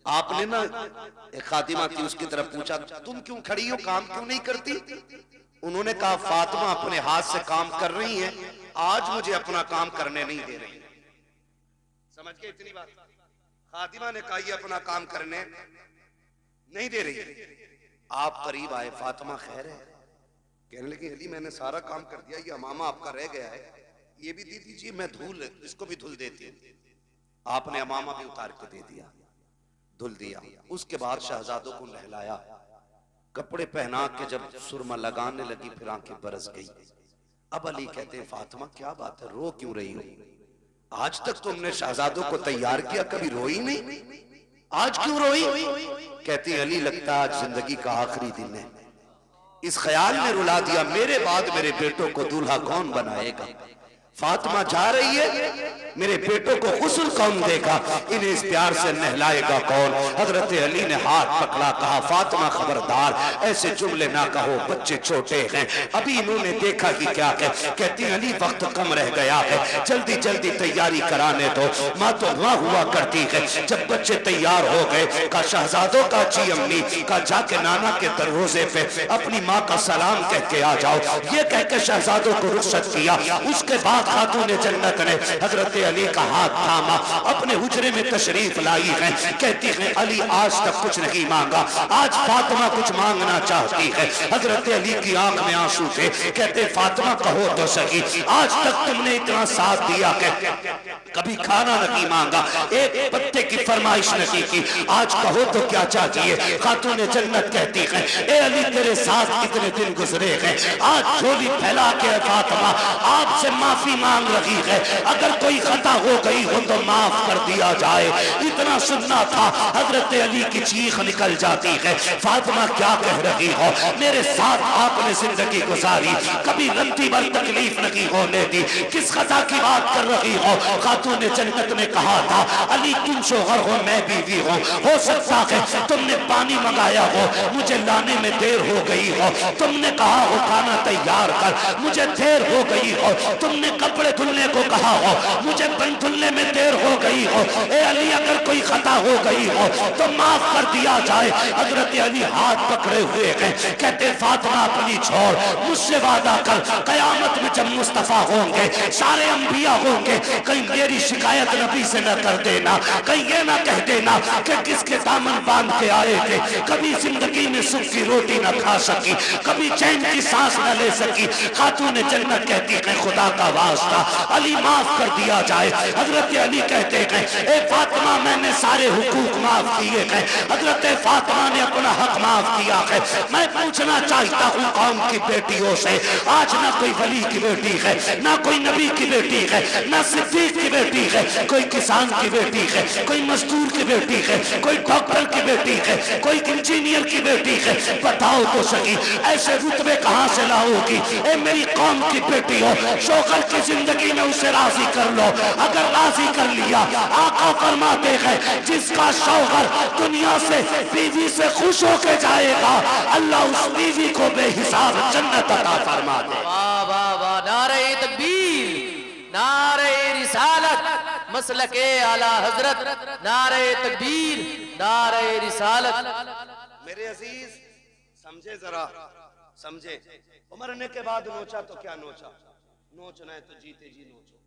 आपने ना एक खातिमा थी, उसकी तरफ पूछा तुम क्यों खड़ी हो, काम क्यों नहीं करती? उन्होंने कहा फातिमा अपने हाथ से काम कर रही है, आज मुझे अपना काम करने नहीं दे रही। समझ के इतनी बात, खातिमा ने कहा ये अपना काम करने नहीं दे रही। आप करीब आए, फातिमा खैर है? कहने लगी अली मैंने सारा काम कर दिया, ये अमामा आपका रह गया है, ये भी दे दीजिए, मैं धूल इसको भी धुल देती हूँ। आपने अमामा भी उतार के दे दिया, धुल दिया। उसके बाद शहजादों को नहलाया, कपड़े पहना के जब सुरमा लगाने लगी फिर आंखें बरस गई। अब अली कहते हैं फातिमा क्या बात है, रो क्यों रही हो? आज तक तुमने शहजादों को तैयार किया, कभी रोई नहीं, आज क्यों रोई? कहती अली लगता आज जिंदगी का आखिरी दिन है, इस ख्याल में रुला दिया मेरे बाद मेरे बेटों को दूल्हा कौन बनाएगा। फातिमा जा रही है, मेरे बेटों को गुस्ल कौन देगा, इन्हें इस प्यार से नहलाएगा कौन? हजरत अली ने हाथ पकड़ा, कहा फातिमा खबरदार ऐसे जुमले ना कहो, बच्चे छोटे हैं, अभी इन्होंने देखा कि क्या है। कहती अली वक्त कम रह गया है, जल्दी जल्दी तैयारी कराने दो। माँ तो माँ हुआ करती है, जब बच्चे तैयार हो गए का शहजादों का जी अम्मी का जाके नाना के दरवाजे पे अपनी माँ का सलाम कह के आ जाओ, ये कह के शहजादों को रुखसत किया। उसके बाद खातून जन्नत ने हजरत अली का हाथ थामा, अपने हुजरे में तशरीफ लाई है। कहती है अली आज तक कुछ नहीं मांगा, आज फातिमा कुछ मांगना चाहती है। हजरत अली की आंख में आंसू थे, कहते फातिमा कहो तो सही, आज तक तुमने इतना साथ दिया है, कभी खाना नहीं मांगा, एक पत्ते की फरमाइश नहीं की, आज कहो तो क्या चाहिए? खातून जन्नत कहती है ए अली तेरे साथ कितने दिन गुजरे हैं, आज झोली फैला के फातिमा आपसे माफी मांग रही है, अगर कोई खता हो गई हो तो माफ कर दिया जाए। इतना सुनना था, हजरत अली की चीख निकल जाती है, फातिमा क्या कह रही हो, मेरे साथ आपने जिंदगी गुजारी, कभी रत्ती भर तकलीफ नहीं होने दी, किस खता की बात कर रही हो? खातून जन्नत ने कहा था अली तुम शोहर हो मैं बीवी हूँ, हो सकता है तुमने पानी मंगाया हो, मुझे लाने में देर हो गई हो, तुमने कहा हो खाना तैयार कर, मुझे देर हो गई हो, तुमने कपड़े धुलने को कहा हो, मुझे बन धुलने में देर हो गई हो। ए अली अगर कोई खता हो गई हो तो माफ कर दिया जाए। हजरत अली हाथ पकड़े हुए हैं, कहते फातिमा अपनी छोड़, मुझसे वादा कर कयामत में जब मुस्तफा होंगे, सारे अंबिया होंगे, कहीं मेरी शिकायत नबी से न कर देना, कहीं ये ना कह देना कि किसके दामन बांध के आए थे, कभी जिंदगी में सुख की रोटी न खा सकी, कभी चैन की सांस न ले सकी। खातून जन्नत कहती है खुदा का वास्ता अली माफ कर दिया जाए। हजरत अली कहते हैं ए फातिमा मैंने सारे हुकूक माफ किए हैं, हजरत फातिमा ने अपना हक माफ किया है। मैं पूछना चाहता हूँ कौम की बेटियों से, आज ना कोई वली की बेटी है, ना कोई नबी की बेटी है, ना सिद्दीक की बेटी है, कोई किसान की बेटी है, कोई मजदूर की बेटी है, कोई डॉक्टर की बेटी है, कोई इंजीनियर की बेटी है, बताओ तो सही ऐसे रुतबे कहाँ से लाओगी? ए मेरी कौम की बेटी हो, शोहर की जिंदगी में उसे राजी कर लो, अगर राजी कर लिया आका फरमाते हैं जिसका शौहर दुनिया से बीवी से खुश होके जाएगा, अल्लाह उस बीवी को बेहिसाब जन्नत अता फरमा दे। वाह वाह वाह, नारे तकबीर, नारे रिसालत, मसलके आला हजरत, नारे तकबीर, नारे रिसालत। मेरे अजीज समझे जरा, समझे? मरने के बाद नोचा तो क्या नोचा, नोचना है तो जीते जी नोचो,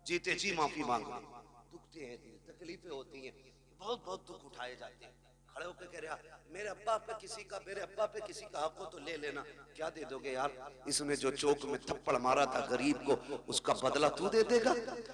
जीते जी माफी मांगो। दुखते हैं दिल, तकलीफें होती हैं, बहुत बहुत दुख उठाए जाते हैं। खड़े होकर कह रहा मेरे अब्बा पे किसी का, मेरे अब्बा पे किसी का हक हो तो ले लेना। क्या दे दोगे यार? इसने जो चौक में थप्पड़ मारा था गरीब को, उसका बदला तू दे देगा?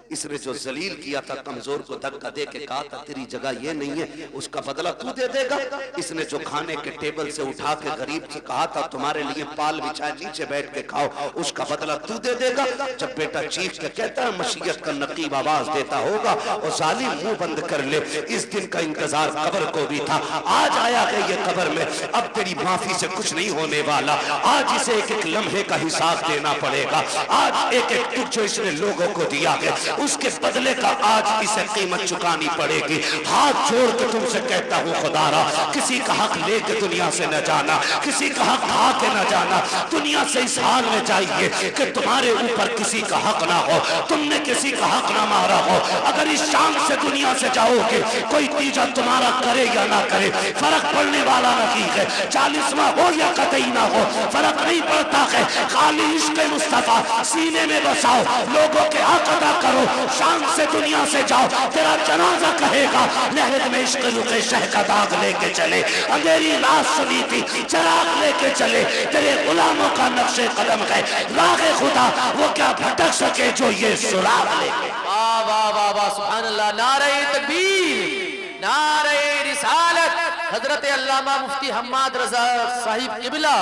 इसने जो जलील किया था, कमजोर को धक्का दे के कहा था तेरी जगह ये नहीं है, उसका बदला तू दे देगा? इसने जो खाने के टेबल से उठा के गरीब से कहा था तुम्हारे लिए पाल बिछाए नीचे बैठ के खाओ, उसका बदला तू दे देगा? जब बेटा चीख के कहता है मशीयत का नकीब आवाज देता होगा और जालिम मुंह बंद कर ले। इस दिन का इंतजार कब्र को भी था, आज आया है ये कब्र में। अब तेरी माफी से कुछ नहीं होने वाला, आज इसे एक एक लम्हे का हिसाब देना पड़ेगा। आज एक एक दुख जो इसने लोगों को दिया है उसके बदले का आज इसे कीमत चुकानी पड़ेगी। हाथ जोड़ के तुमसे कहता हूँ खुदारा, किसी का हक लेके दुनिया से न जाना, किसी का हक खा के न जाना। दुनिया से इस हाल में चाहिए कि तुम्हारे ऊपर किसी का हक ना हो, तुमने किसी का हक ना मारा हो। अगर इस शाम से दुनिया से जाओगे, कोई तीजा तुम्हारा करे या ना करे फर्क पड़ने वाला नहीं है। 40वां हो या कतई ना हो, फर्क नहीं पड़ता है। खाली इश्क़ मुस्तफा सीने में बसाओ, लोगों के हक अदा करो। शाम से दुनिया से जाओ, तेरा जनाजा कहेगा लहद में इश्क़ रुखे शह का दाग लेके चले। अंधेरी लाश सुनी थी, चराग लेके चले। तेरे गुलामों का नक्शे कदम है, रागे खुदा वो क्या भटक सके जो ये सुराग लेके। वाह वाह वाह वाह, सुभान अल्लाह। नारे तकबीर, नारे रिसालत, हजरत अल्लामा मुफ्ती हम्माद रजा साहिब किबला।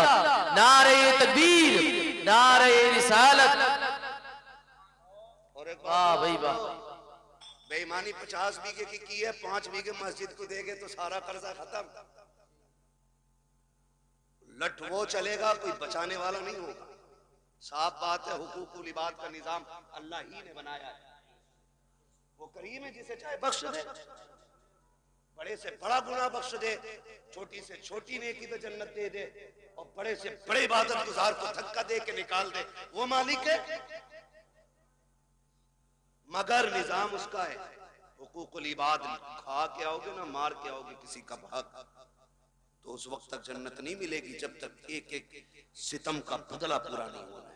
नारे तकबीर, नारे रिसालत। और एक वाह भाई वाह। बेईमानी 50 बीघे की है, 5 बीघे मस्जिद को देंगे तो सारा कर्जा खत्म। लठ वो चलेगा, कोई बचाने वाला नहीं होगा। साफ बात है, हुकूकुल इबाद का निजाम अल्लाह ही ने बनाया है। वो करीम है जिसे चाहे बख्श दे, बड़े से बड़ा गुनाह बख्श दे, छोटी से छोटी नेकी तो जन्नत दे दे, और बड़े से बड़े इबादत गुजार को धक्का दे के निकाल दे। वो मालिक है, मगर निजाम उसका है। हुकूकुल इबाद खा के आओगे ना, मार के आओगे किसी का हक, तो उस वक्त तक जन्नत नहीं मिलेगी जब तक एक एक सितम का बदला पूरा नहीं होना है।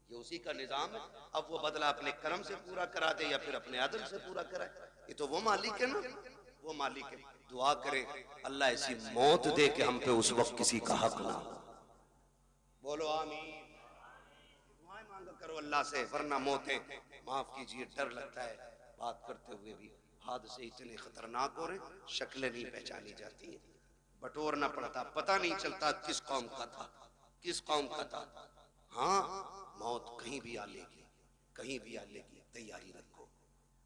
ये उसी का निजाम है। अब वो बदला अपने कर्म से पूरा करा दे या फिर अपने अदल से पूरा कराए, ये तो वो मालिक है ना, वो मालिक है। दुआ करें अल्लाह ऐसी मौत दे कि हम पे उस वक्त किसी का हक ना हो। बोलो आमीन। दुआएं मांगा करो अल्लाह से, वरना मौतें, माफ कीजिए, डर लगता है बात करते हुए भी। हादसे इतने खतरनाक हो रहे, शक्लें नहीं पहचानी जाती हैं, बटोरना पड़ता, पता नहीं चलता किस कौम का था, किस कौम का था। हाँ, मौत कहीं भी आ लेगी, कहीं भी आ लेगी। तैयारी रखो,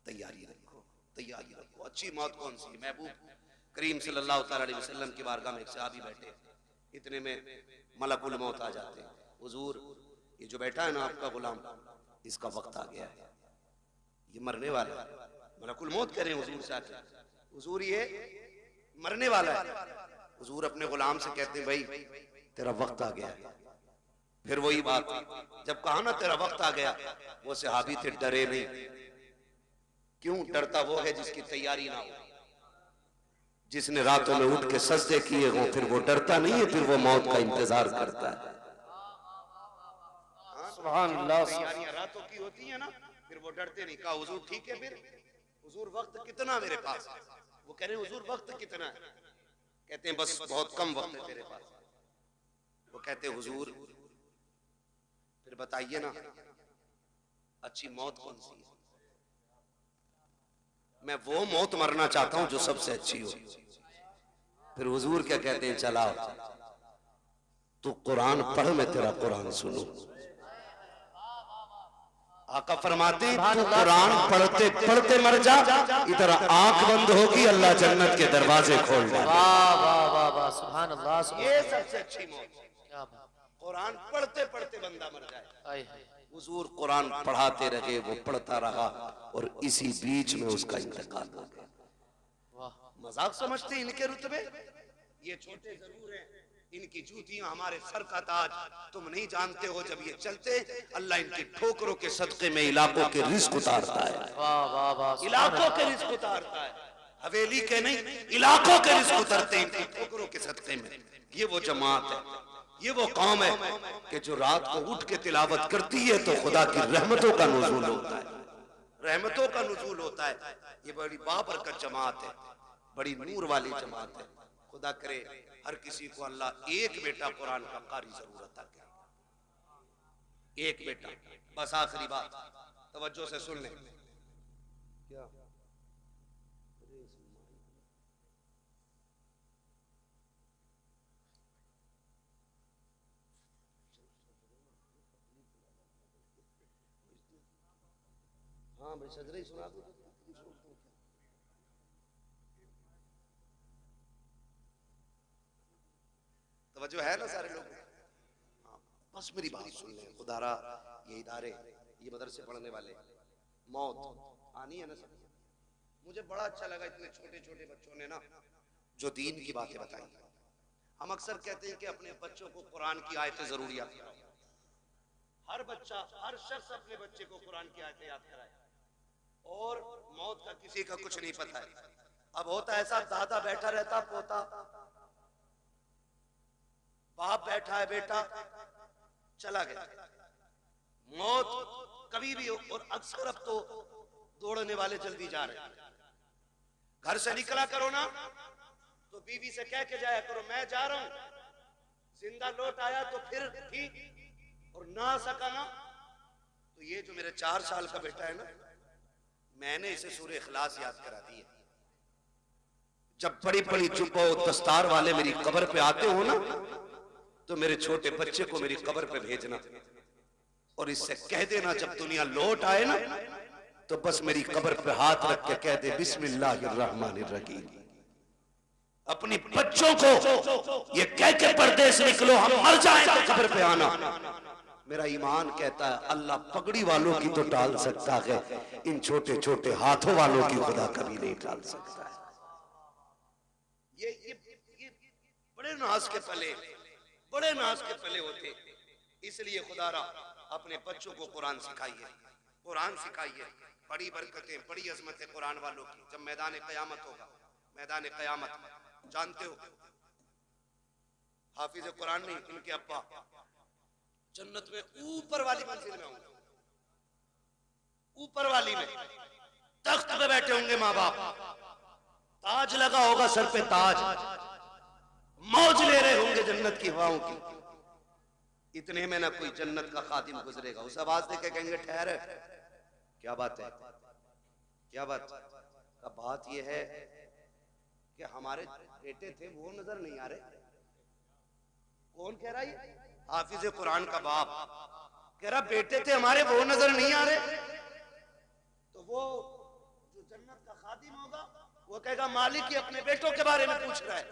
तैयारी रखो, तैयारी रखो। अच्छी मौत कौन सी? महबूब करीम सल्लल्लाहु अलैहि वसल्लम की बारगाह में एक सहाबी बैठे, इतने में मलकुल मौत आ जाते हैं। हुजूर, ये जो बैठा है ना आपका गुलाम, इसका वक्त आ गया है, ये मरने वाला है। मलकुल मौत कह रहे हैं हुजूर से आके, हुजूर ये मरने वाला है। हुजूर अपने गुलाम से कहते हैं भाई तेरा वक्त आ गया है। फिर वही बात, जब कहा ना तेरा वक्त आ गया, वो सहाबी थे डरे नहीं। क्यों डरता? वो है जिसकी तैयारी ना हो, जिसने रातों में उठ के सजदे किए हों, फिर वो डरता नहीं है, फिर वो मौत का इंतजार करता है। सुभान अल्लाह। तैयारियां रातों की होती है ना, फिर वो डरते नहीं। कहा हुजूर ठीक है, फिर हुजूर वक्त कितना मेरे पास? वो कह रहे हुजूर वक्त कितना है? कहते हैं बस बहुत कम वक्त है तेरे पास। वो कहते हुजूर फिर बताइए ना अच्छी मौत कौन सी है? मैं वो मौत मरना चाहता हूं जो सबसे अच्छी हो। फिर हुजूर क्या कहते हैं, चलाओ तू कुरान पढ़, मैं तेरा कुरान सुनूं। आका फरमाते तू कुरान पढ़ते पढ़ते मर जा, इधर आंख बंद होगी, अल्लाह जन्नत के दरवाजे खोल दे। वाह वाह वाह वाह, सुभान अल्लाह। ये सबसे अच्छी मौत, क्या बात, कुरान पढ़ते पढ़ते बंदा मर जाए। हाय हाय। हुजूर कुरान पढ़ाते रहे, वो पढ़ता रहा, और इसी बीच में उसका इंतकाल हो गया। वाह, मजाक समझते इनके रुतबे? ये छोटे जरूर हैं, इनकी जूतियां हमारे सर का ताज। तुम नहीं जानते हो, जब ये चलते अल्लाह इनकी ठोकरों के सदके में इलाकों के रिस्क उतारता है। वाह वाह वाह, इलाकों के रिस्क उतारता है, हवेली के नहीं, इलाकों के रिस्क उतरते हैं इनकी ठोकरों के सदके में। ये वो जमात है, ये वो कौम है कि जो रात को उठ के तिलावत करती है तो खुदा की रहमतों का नुज़ूल होता है, रहमतों का नुज़ूल होता है। ये बड़ी बाबरकत जमात है, बड़ी नूर वाली जमात है। खुदा करे हर किसी को अल्लाह एक बेटा कुरान का कारी जरूर अता करे, एक बेटा। बस आखिरी बात तवज्जो से सुन लें। क्या हाँ भाई सजरे ही सुना दो। तवज्जो है ना सारे लोग? हाँ, बस मेरी बात सुन लें। खुदारा ये इदारे, ये मदरसे पढ़ने वाले, मौत आनी है ना सब। मुझे बड़ा अच्छा लगा इतने छोटे छोटे बच्चों ने ना जो दीन की बातें बताई। हम अक्सर कहते हैं कि अपने बच्चों को कुरान की आयतें जरूर याद कराओ। हर बच्चा, हर शख्स अपने बच्चे को कुरान की आयतें याद कराए। और मौत का किसी का कुछ नहीं पता है। अब होता ऐसा, दादा बैठा रहता, पोता, बाप बैठा है, बेटा चला गया, मौत कभी भी हो। और अक्सर अब तो दौड़ने वाले जल्दी जा रहे हैं। घर से निकला करो ना तो बीवी से कह के जाया करो मैं जा रहा हूं। जिंदा लौट आया तो फिर ठीक, और ना आ सका ना तो ये जो मेरे 4 साल का बेटा है ना, मैंने इसे सूरह इखलास याद करा दी है। जब बड़ी बड़ी जुब्बा और दस्तार वाले मेरी कब्र पे आते हो ना तो मेरे छोटे बच्चे को मेरी कब्र पे भेजना और इससे कह देना जब दुनिया लौट आए ना तो बस मेरी कब्र पे हाथ रख के कह दे बिस्मिल्लाहिर्रहमानिर्रहीम। अपनी बच्चों को ये कह के परदेश निकलो, हम मर जाएं तो कब्र पे आना। मेरा ईमान कहता है अल्लाह पगड़ी वालों की तो टाल सकता है, इन छोटे छोटे हाथों वालों की खुदा कभी नहीं टाल सकता है। ये बड़े नाज के पले, बड़े नाज के पले होते। इसलिए खुदारा अपने बच्चों को कुरान सिखाइए, कुरान सिखाइए। बड़ी बरकतें, बड़ी अजमतें कुरान वालों की। जब मैदान क़यामत होगा, मैदान क़यामत जानते हो हाफिज कुरान नहीं, इनके अब्बा जन्नत में ऊपर वाली मंजिल में होंगे, ऊपर वाली में तख्त पे बैठे होंगे माँ बाप, ताज लगा होगा सर पे, ताज, मौज ले रहे होंगे जन्नत की हवाओं की। इतने में ना कोई जन्नत का खादिम गुजरेगा, उस आवाज दे के कहेंगे ठहर, क्या बात है, क्या बात का बात यह है कि हमारे बेटे थे वो नजर नहीं आ रहे। कौन कह रहा है? हाफिज कुरान का बाप कह रहा बेटे थे हमारे वो नजर नहीं आ रहे। तो वो जो जन्नत का खादिम होगा वो कहेगा मालिक ही अपने बेटों के बारे में पूछ रहा है।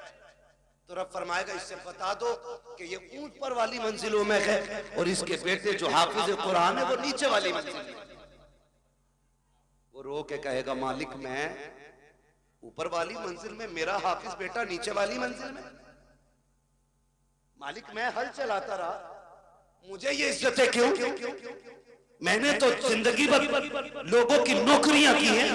तो रब फरमाएगा इससे बता दो कि ये ऊपर वाली मंजिलों में है और इसके बेटे जो हाफिज कुरान है वो नीचे वाली मंजिल में। वो रो के कहेगा मालिक मैं ऊपर वाली मंजिल में, मेरा हाफिज बेटा नीचे वाली मंजिल में। मालिक मैं हल चलाता रहा, मुझे ये इज्जतें क्यों? मैंने तो जिंदगी भर लोगों की नौकरियां की हैं,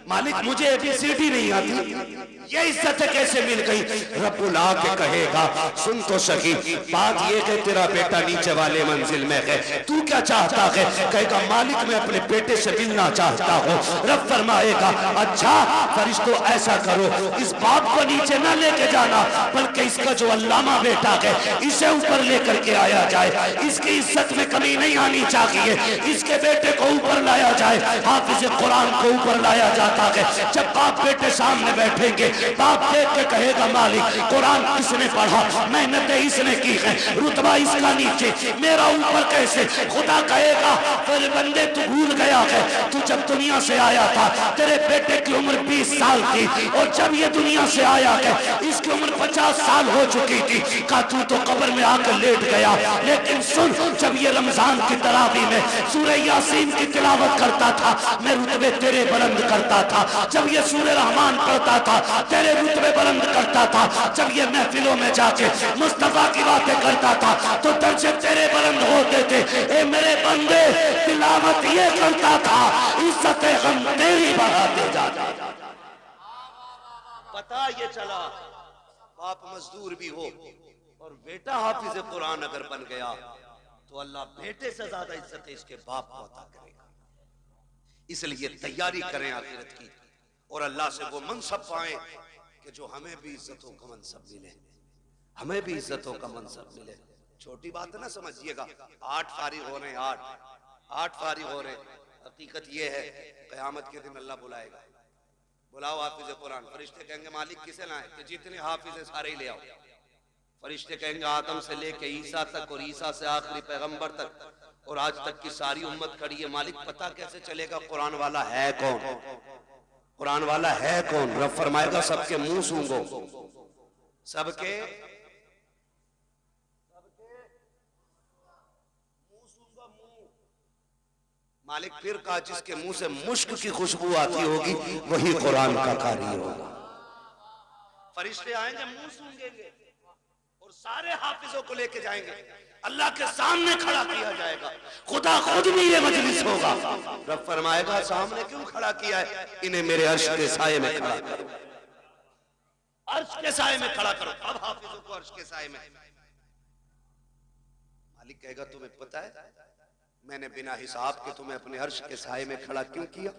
मालिक मुझे एबीसीडी नहीं आती, ये इज्जतें कैसे मिल गई? रब्बुल आके कहेगा सुन तो सही, बात ये है तेरा बेटा नीचे वाले मंजिल में है, तू क्या चाहता है? कहेगा मालिक मैं अपने बेटे से मिलना चाहता हूँ। रब फरमाएगा अच्छा फरिश्तों ऐसा करो, इस बाप को नीचे ना लेके जाना बल्कि इसका जो अल्लामा बेटा है इसे ऊपर लेकर के आया जाए, इसकी इज्जत में कमी नहीं आनी चाहिए, इसके बेटे को ऊपर लाया जाए। हाफिज कुरान को ऊपर लाया जाता है। जब बाप बेटे सामने बैठेंगे बाप देख के कहेगा मालिक कुरान किसने पढ़ा, मेहनतें इसने की है, रुतबा इसका नीचे, मेरा ऊपर कैसे? खुदा कहेगा फिर बंदे तू भूल गया है, तू जब दुनिया से आया था तेरे बेटे की उम्र 20 साल थी और जब ये दुनिया से आया है इसकी उम्र 50 साल हो चुकी थी। का तू तो कब्र में आकर लेट गया, लेकिन सुन जब ये रमजान की तरावी में सूरह यासीन की तिलावत करता था मैं रुतबे तेरे बुलंद करता था, जब ये सूरह रहमान पढ़ता था तेरे रुतबे बुलंद करता था, जब ये महफिलों में जाके मुस्तफा की बातें करता था तो दर्जे तेरे बुलंद होते थे। ए मेरे बंदे तिलावत ये करता था, इज्जत हम तेरी बढ़ाते जाते। पता ये चला बाप मजदूर भी हो और बेटा हाफिज कुरान अगर बन गया तो अल्लाह बेटे से ज्यादा इज्जत इसके बाप को अता करेगा। इसलिए तैयारी करें आखिरत की और अल्लाह से वो मनसब पाए कि जो हमें भी इज्जतों का मनसब मिले, हमें भी इज्जतों का मनसब मिले। छोटी बात ना समझिएगा, 8 फारिग हो रहे हैं, 8 फारिग हो रहे हैं। हकीकत ये है क़यामत के दिन अल्लाह बुलाएगा, बुलाओ हाफिज कुरान। फरिश्ते कहेंगे मालिक किसे लाए? कि जितने हाफिज सारे ही ले आओ। फरिश्ते कहेंगे आदम से लेके ईसा तक और ईसा से आखिरी पैगंबर तक और आज तक की सारी उम्मत खड़ी है। मालिक पता कैसे चलेगा कुरान वाला है कौन? कुरान वाला है कौन? रब फरमाएगा सबके मुंह सूंघो, सबके मुंह सूंघो मुंह। मालिक फिर कहा जिसके मुंह से मुश्क की खुशबू आती होगी वही कुरान का कारी होगा। फरिश्ते आएंगे मुंह सूंघेंगे और सारे हाफिजों को लेके जाएंगे, अल्लाह के सामने खड़ा किया जाएगा। खुदा खुद भी ये मजलिस होगा। रब फरमाएगा सामने क्यों खड़ा किया है? इन्हें मेरे अर्श के साये में खड़ा करो, अर्श के साये में खड़ा करो। अब हाफिजों को अर्श के साये में। मालिक कहेगा तुम्हें पता है मैंने बिना हिसाब के तुम्हें अपने अर्श के साये में खड़ा क्यों किया?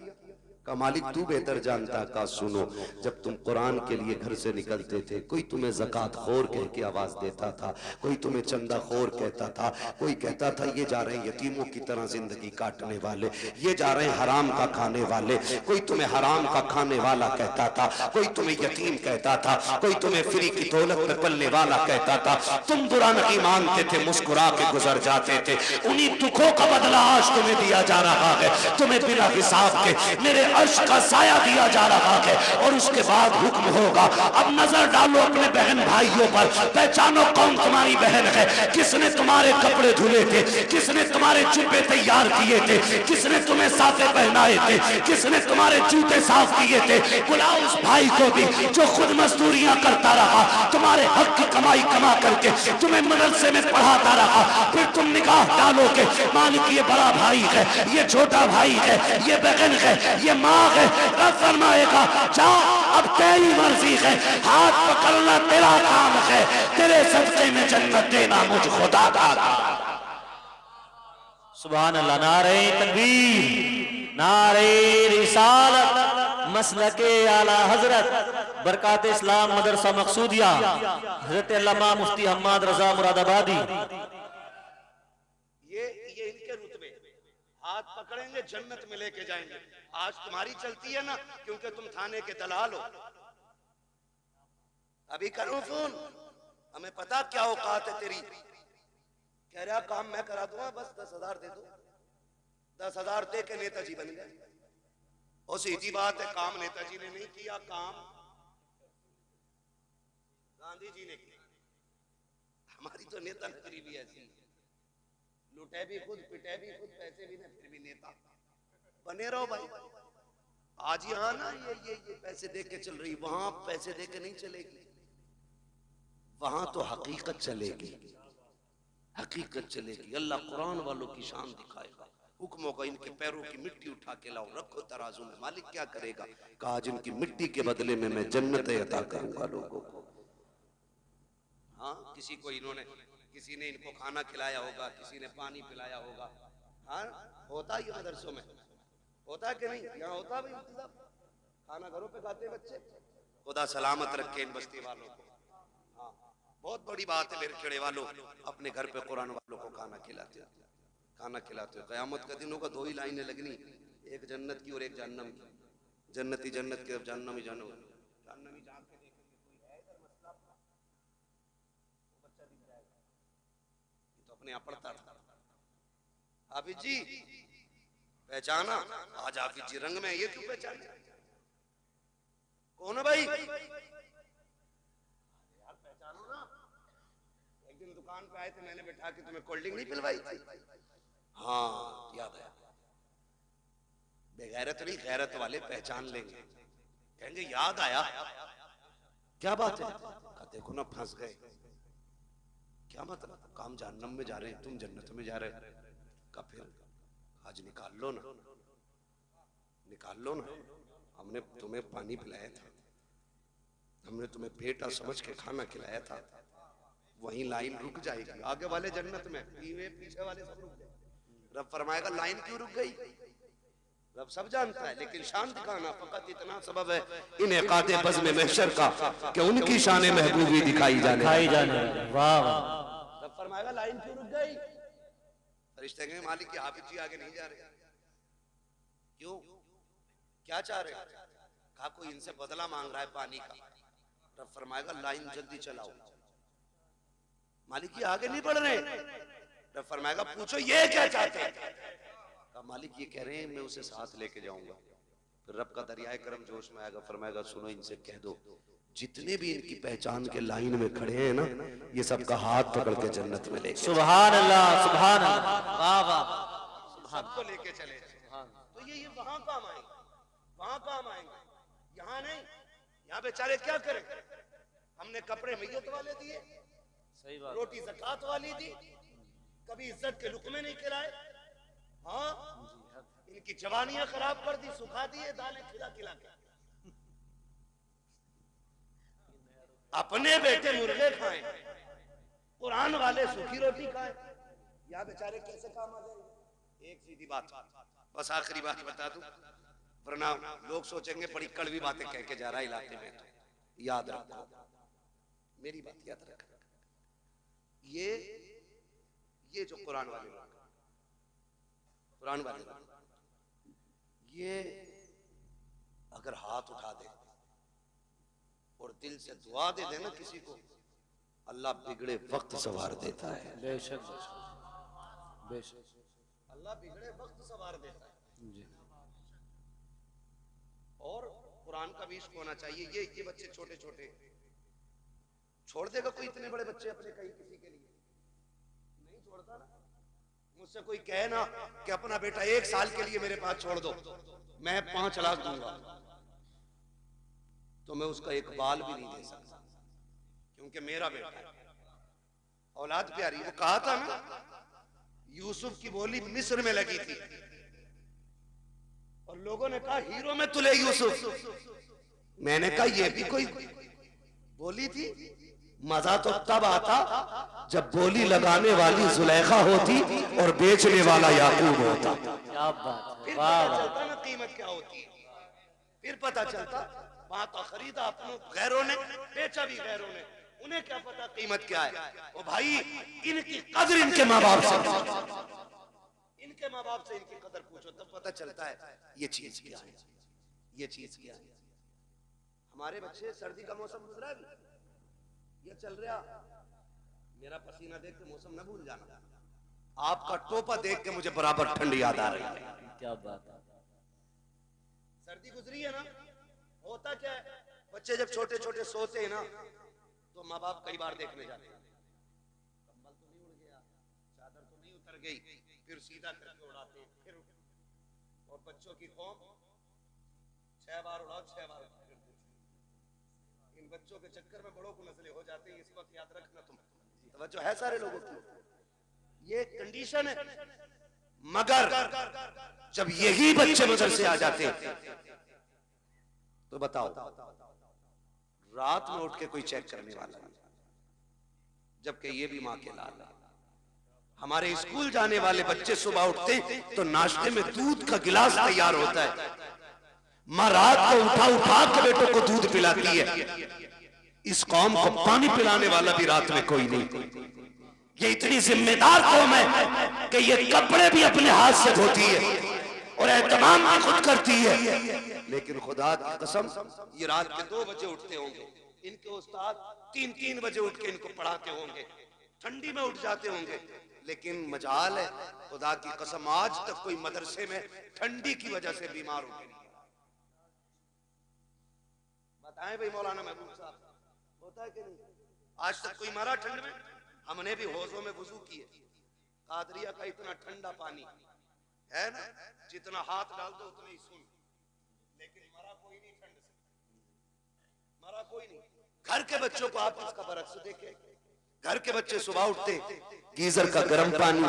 का मालिक तू बेहतर जानता। का सुनो, जब तुम कुरान के लिए घर से निकलते थे कोई तुम्हें ज़कात खोर कह के आवाज देता था, कोई तुम्हें चंदा खोर कहता था, कोई कहता था ये जा रहे हैं यतीमों की तरह जिंदगी काटने वाले, ये जा रहे हैं हराम का खाने वाले, कोई तुम्हें हराम का खाने वाला कहता था, कोई तुम्हें यतीम कहता था, कोई तुम्हें फ्री की दौलत में पलने वाला कहता था। तुम बुरा नहीं मानते थे, मुस्कुरा के गुजर जाते थे। उन्हीं दुखों का बदला आज तुम्हें दिया जा रहा है। तुम्हें बिना हिसाब के मेरे अर्श का साया दिया जा रहा है और उसके बाद हुक्म होगा अब नजर डालो अपने बहन भाइयों पर, पहचानो कौन तुम्हारी बहन है, किसने तुम्हारे कपड़े धुले थे, किसने तुम्हारे जुब्बे तैयार किए थे, किसने तुम्हें साफे पहनाए थे, किसने तुम्हारे जूते साफ किए थे। बुलाओ उस भाई को भी जो खुद मजदूरियां करता रहा, तुम्हारे हक की कमाई कमा करके तुम्हें मदरसे में पढ़ाता रहा। फिर तुम निकाह डालोगे, मालिक ये बड़ा भाई है, ये छोटा भाई है, ये बहन है, ये माँ है। रब फरमाएगा जा अब तेरी मर्जी है, हाथ पकड़ना तेरा काम है, तेरे सदक़े में जन्नत देना मुझ खुदा का। सुभान अल्लाह। नारे तकबीर, नारे रिसालत, मसलके आला हजरत बरकात इस्लाम मदरसा मकसूदिया हजरत अल्लामा मुफ्ती हम्माद रजा मुरादाबादी। ये इनके रुतबे, हाथ पकड़ेंगे जन्नत में लेके जाएंगे। आज तुम्हारी चलती है ना क्योंकि तुम थाने के दलाल हो। अभी करूं फोन, हमें पता क्या औकात है तेरी। कह रहा काम मैं करा दूंगा, बस 10,000 दे दो। 10,000 दे के नेताजी बन गए। और सीधी बात है, काम नेताजी ने नहीं किया, काम गांधी जी ने किया। हमारी तो नेता नगरी भी ऐसी, लुटे भी खुद, पिटे भी खुद, पैसे भी नहीं, फिर भी नेता बने रहो भाई। आज यहाँ ना ये पैसे दे के चल रही, वहां पैसे दे के नहीं चलेगी। वहां तो हकीकत चलेगी, हकीकत चलेगी। अल्लाह कुरान वालों की शान दिखाएगा। हुक्म होगा इनके पैरों की मिट्टी उठा के लाओ, रखो तराजू में। मालिक क्या करेगा? कहा आज इनकी मिट्टी के बदले में मैं जन्नत अता करूंगा लोगों को। हाँ, किसी को इन्होंने, किसी ने इनको खाना खिलाया होगा, किसी ने पानी पिलाया होगा। हाँ, होता ही मदरसों में होता है कि नहीं? यहाँ होता भाई इंतजाम, खाना घरों पे खाते बच्चे। खुदा सलामत रखे इन बस्ती वालों को। हाँ, बहुत बड़ी बात है मेरे खेड़े वालों, अपने घर पे कुरान वालों को खाना खिलाते, खाना खिलाते। क़यामत का दिन होगा, 2 ही लाइनें लगनी, एक जन्नत की और एक जहन्नम की। जन्नती जन्नत के, जहन्नमी जहन्नम। जहन्नमी जान के देखेंगे कोई है इधर मसला, बच्चा दिख जाएगा। ये तो अपने यहाँ पढ़ता था। हाफिज जी पहचाना? आज हाफिज जी रंग में, ये क्यों पहचाने? कौन है भाई? यार पहचानो ना। एक दिन दुकान पे आए थे, मैंने बैठा के तुम्हें कोल्ड ड्रिंक नहीं पिलवाई थी? हाँ याद है। बेगैरत नहीं, गैरत वाले पहचान लेंगे, कहेंगे याद आया। क्या बात है? देखो ना फंस गए। क्या मतलब? काम जहन्नम में जा रहे हैं, तुम जन्नत में जा रहे हो। का फिर आज निकाल लो ना, निकाल लो ना। हमने तुम्हें पानी पिलाया था, हमने तुम्हें बेटा समझ के खाना खिलाया था, वहीं लाइन रुक जाएगी। आगे वाले जन्नत में, पीछे वाले सब रुक जाएंगे। रब फरमाएगा लाइन क्यों रुक गई? रब सब जानता है, लेकिन शान दिखाना फकत इतना सबब है इनेकाते बज़्म महशर का कि उनकी शान महबूबी दिखाई जाने। वाह वाह। रब फरमाएगा लाइन क्यों रुक गई? फरिश्ते कहेंगे मालिक की हाफिज जी आगे नहीं जा रहे। क्यों? क्या चाह रहे? कहा कोई इनसे बदला मांग रहा है पानी का। रब फरमाएगा लाइन जल्दी चलाओ। मालिक जी आगे नहीं बढ़ रहे। रब फरमाएगा पूछो ये क्या चाहते हैं? कहा मालिक ये कह रहे हैं मैं उसे साथ लेके जाऊंगा। फिर रब का दरियाए करम जोश में आएगा, फरमाएगा सुनो इनसे कह दो जितने भी इनकी पहचान के लाइन में खड़े हैं ना, ये सबका हाथ पकड़ के जन्नत में लेके। सुभान अल्लाह, सुभान अल्लाह, वाह वाह। सबको लेके चले। तो ये वहां काम आएंगे, वहां काम आएंगे, यहाँ नहीं। यहाँ बेचारे क्या करें? हमने कपड़े मैयत वाले दिए, सही बात, रोटी ज़कात वाली दी, कभी इज्जत के लुकमे नहीं खिलाए। हाँ, इनकी जवानियां खराब कर दी, सुखा दिए दालें खिला खिला के। अपने बेटे मुर्गे खाएं, कुरान वाले सूखी रोटी खाएं। या बेचारे कैसे काम आ जाएंगे? एक सीधी बात, बस आखिरी बात बता दूं, वरना लोग सोचेंगे बड़ी कड़वी बातें कह के जा रहा है इलाके में। तो याद रखो, मेरी बात याद रखना। ये जो कुरान वाले लोग, कुरान वाले लोग, ये अगर हाथ उठा दे और दिल से दुआ दे देना किसी को, अल्लाह बिगड़े वक्त सवार देता है। बेशक बेशक, अल्लाह बिगड़े वक्त सवार देता है जी। और कुरान का भी इश्क होना चाहिए। ये बच्चे छोटे छोटे, छोड़ देगा कोई इतने बड़े बच्चे अपने कहीं किसी के लिए? नहीं छोड़ता ना। मुझसे कोई कहे ना कि अपना बेटा 1 साल के लिए मेरे पास छोड़ दो, मैं 5 लाख दूंगा, तो मैं उसका एक बाल भी नहीं दे सकता, क्योंकि मेरा बेटा है, औलाद प्यारी। वो कहा था ना, यूसुफ की बोली मिस्र में लगी थी और लोगों ने कहा हीरो में तुले यूसुफ। मैंने कहा ये भी कोई बोली थी? मजा तो तब आता जब बोली लगाने वाली जुलेखा होती और बेचने वाला याकूब होता। क्या बात, फिर वाह पता वाह। चलता ना कीमत क्या होती है। फिर पता चलता वहां तो खरीदा अपनों गैरों ने, बेचा भी गैरों ने, उन्हें क्या पता कीमत क्या है। ओ भाई, इनकी कदर इनके माँ बाप से, इनके माँ बाप से इनकी कदर पूछो, तब पता चलता है ये चीज क्या है, ये चीज क्या है। हमारे बच्चे, सर्दी का मौसम गुजरा है, ये चल रहा, मेरा पसीना देख के मौसम न भूल जाना। आपका टोपा देख के मुझे बराबर ठंड याद आ रही है। क्या बात है। सर्दी गुजरी है ना, होता क्या है, बच्चे जब छोटे छोटे सोते हैं ना, तो माँ बाप कई बार देखने जाते हैं, कंबल तो नहीं उड़ गया, चादर तो नहीं उतर गई, फिर सीधा करके उड़ाते हैं। फिर और बच्चों की कौम 6 बार उड़ाओ 6 बार। इन बच्चों के चक्कर में बड़ों को मसले हो जाते हैं, इस वक्त याद रखना तुम। तवज्जो है सारे लोगों की, ये कंडीशन है। मगर जब यही बच्चे मदरसे आ जाते हैं तो बताओ, रात में उठ के कोई चेक करने वाला नहीं, जबकि ये भी माँ के लाल। हमारे स्कूल जाने वाले बच्चे सुबह उठते तो नाश्ते में दूध का गिलास तैयार होता है, माँ रात को उठा उठा के बेटों को दूध पिलाती है। इस कौम को पानी पिलाने वाला भी रात में कोई नहीं। ये इतनी जिम्मेदार कौम है कि ये कपड़े भी अपने हाथ से धोती है और एहतमाम भी खुद करती है। लेकिन खुदा की कसम, ये रात के 2 बजे उठते होंगे, इनके उस्ताद 3-3 बजे उठ के इनको पढ़ाते होंगे, ठंडी में उठ जाते होंगे। लेकिन मजाल है, खुदा की कसम आज तक कोई मदरसे में ठंडी की वजह से बीमार हो गए। बताएं भाई मौलाना महबूब साहब, होता है कि नहीं? आज तक कोई मरा ठंड में? हमने भी हौजों में वुजू किए, कादरिया का इतना ठंडा पानी है ना, जितना हाथ डाल दो उतना ही सुन, लेकिन मरा कोई नहीं ठंड से, मरा कोई नहीं। घर के बच्चों को आप इसका बरक्स देखें, घर के बच्चे सुबह उठते, गीजर का गर्म पानी,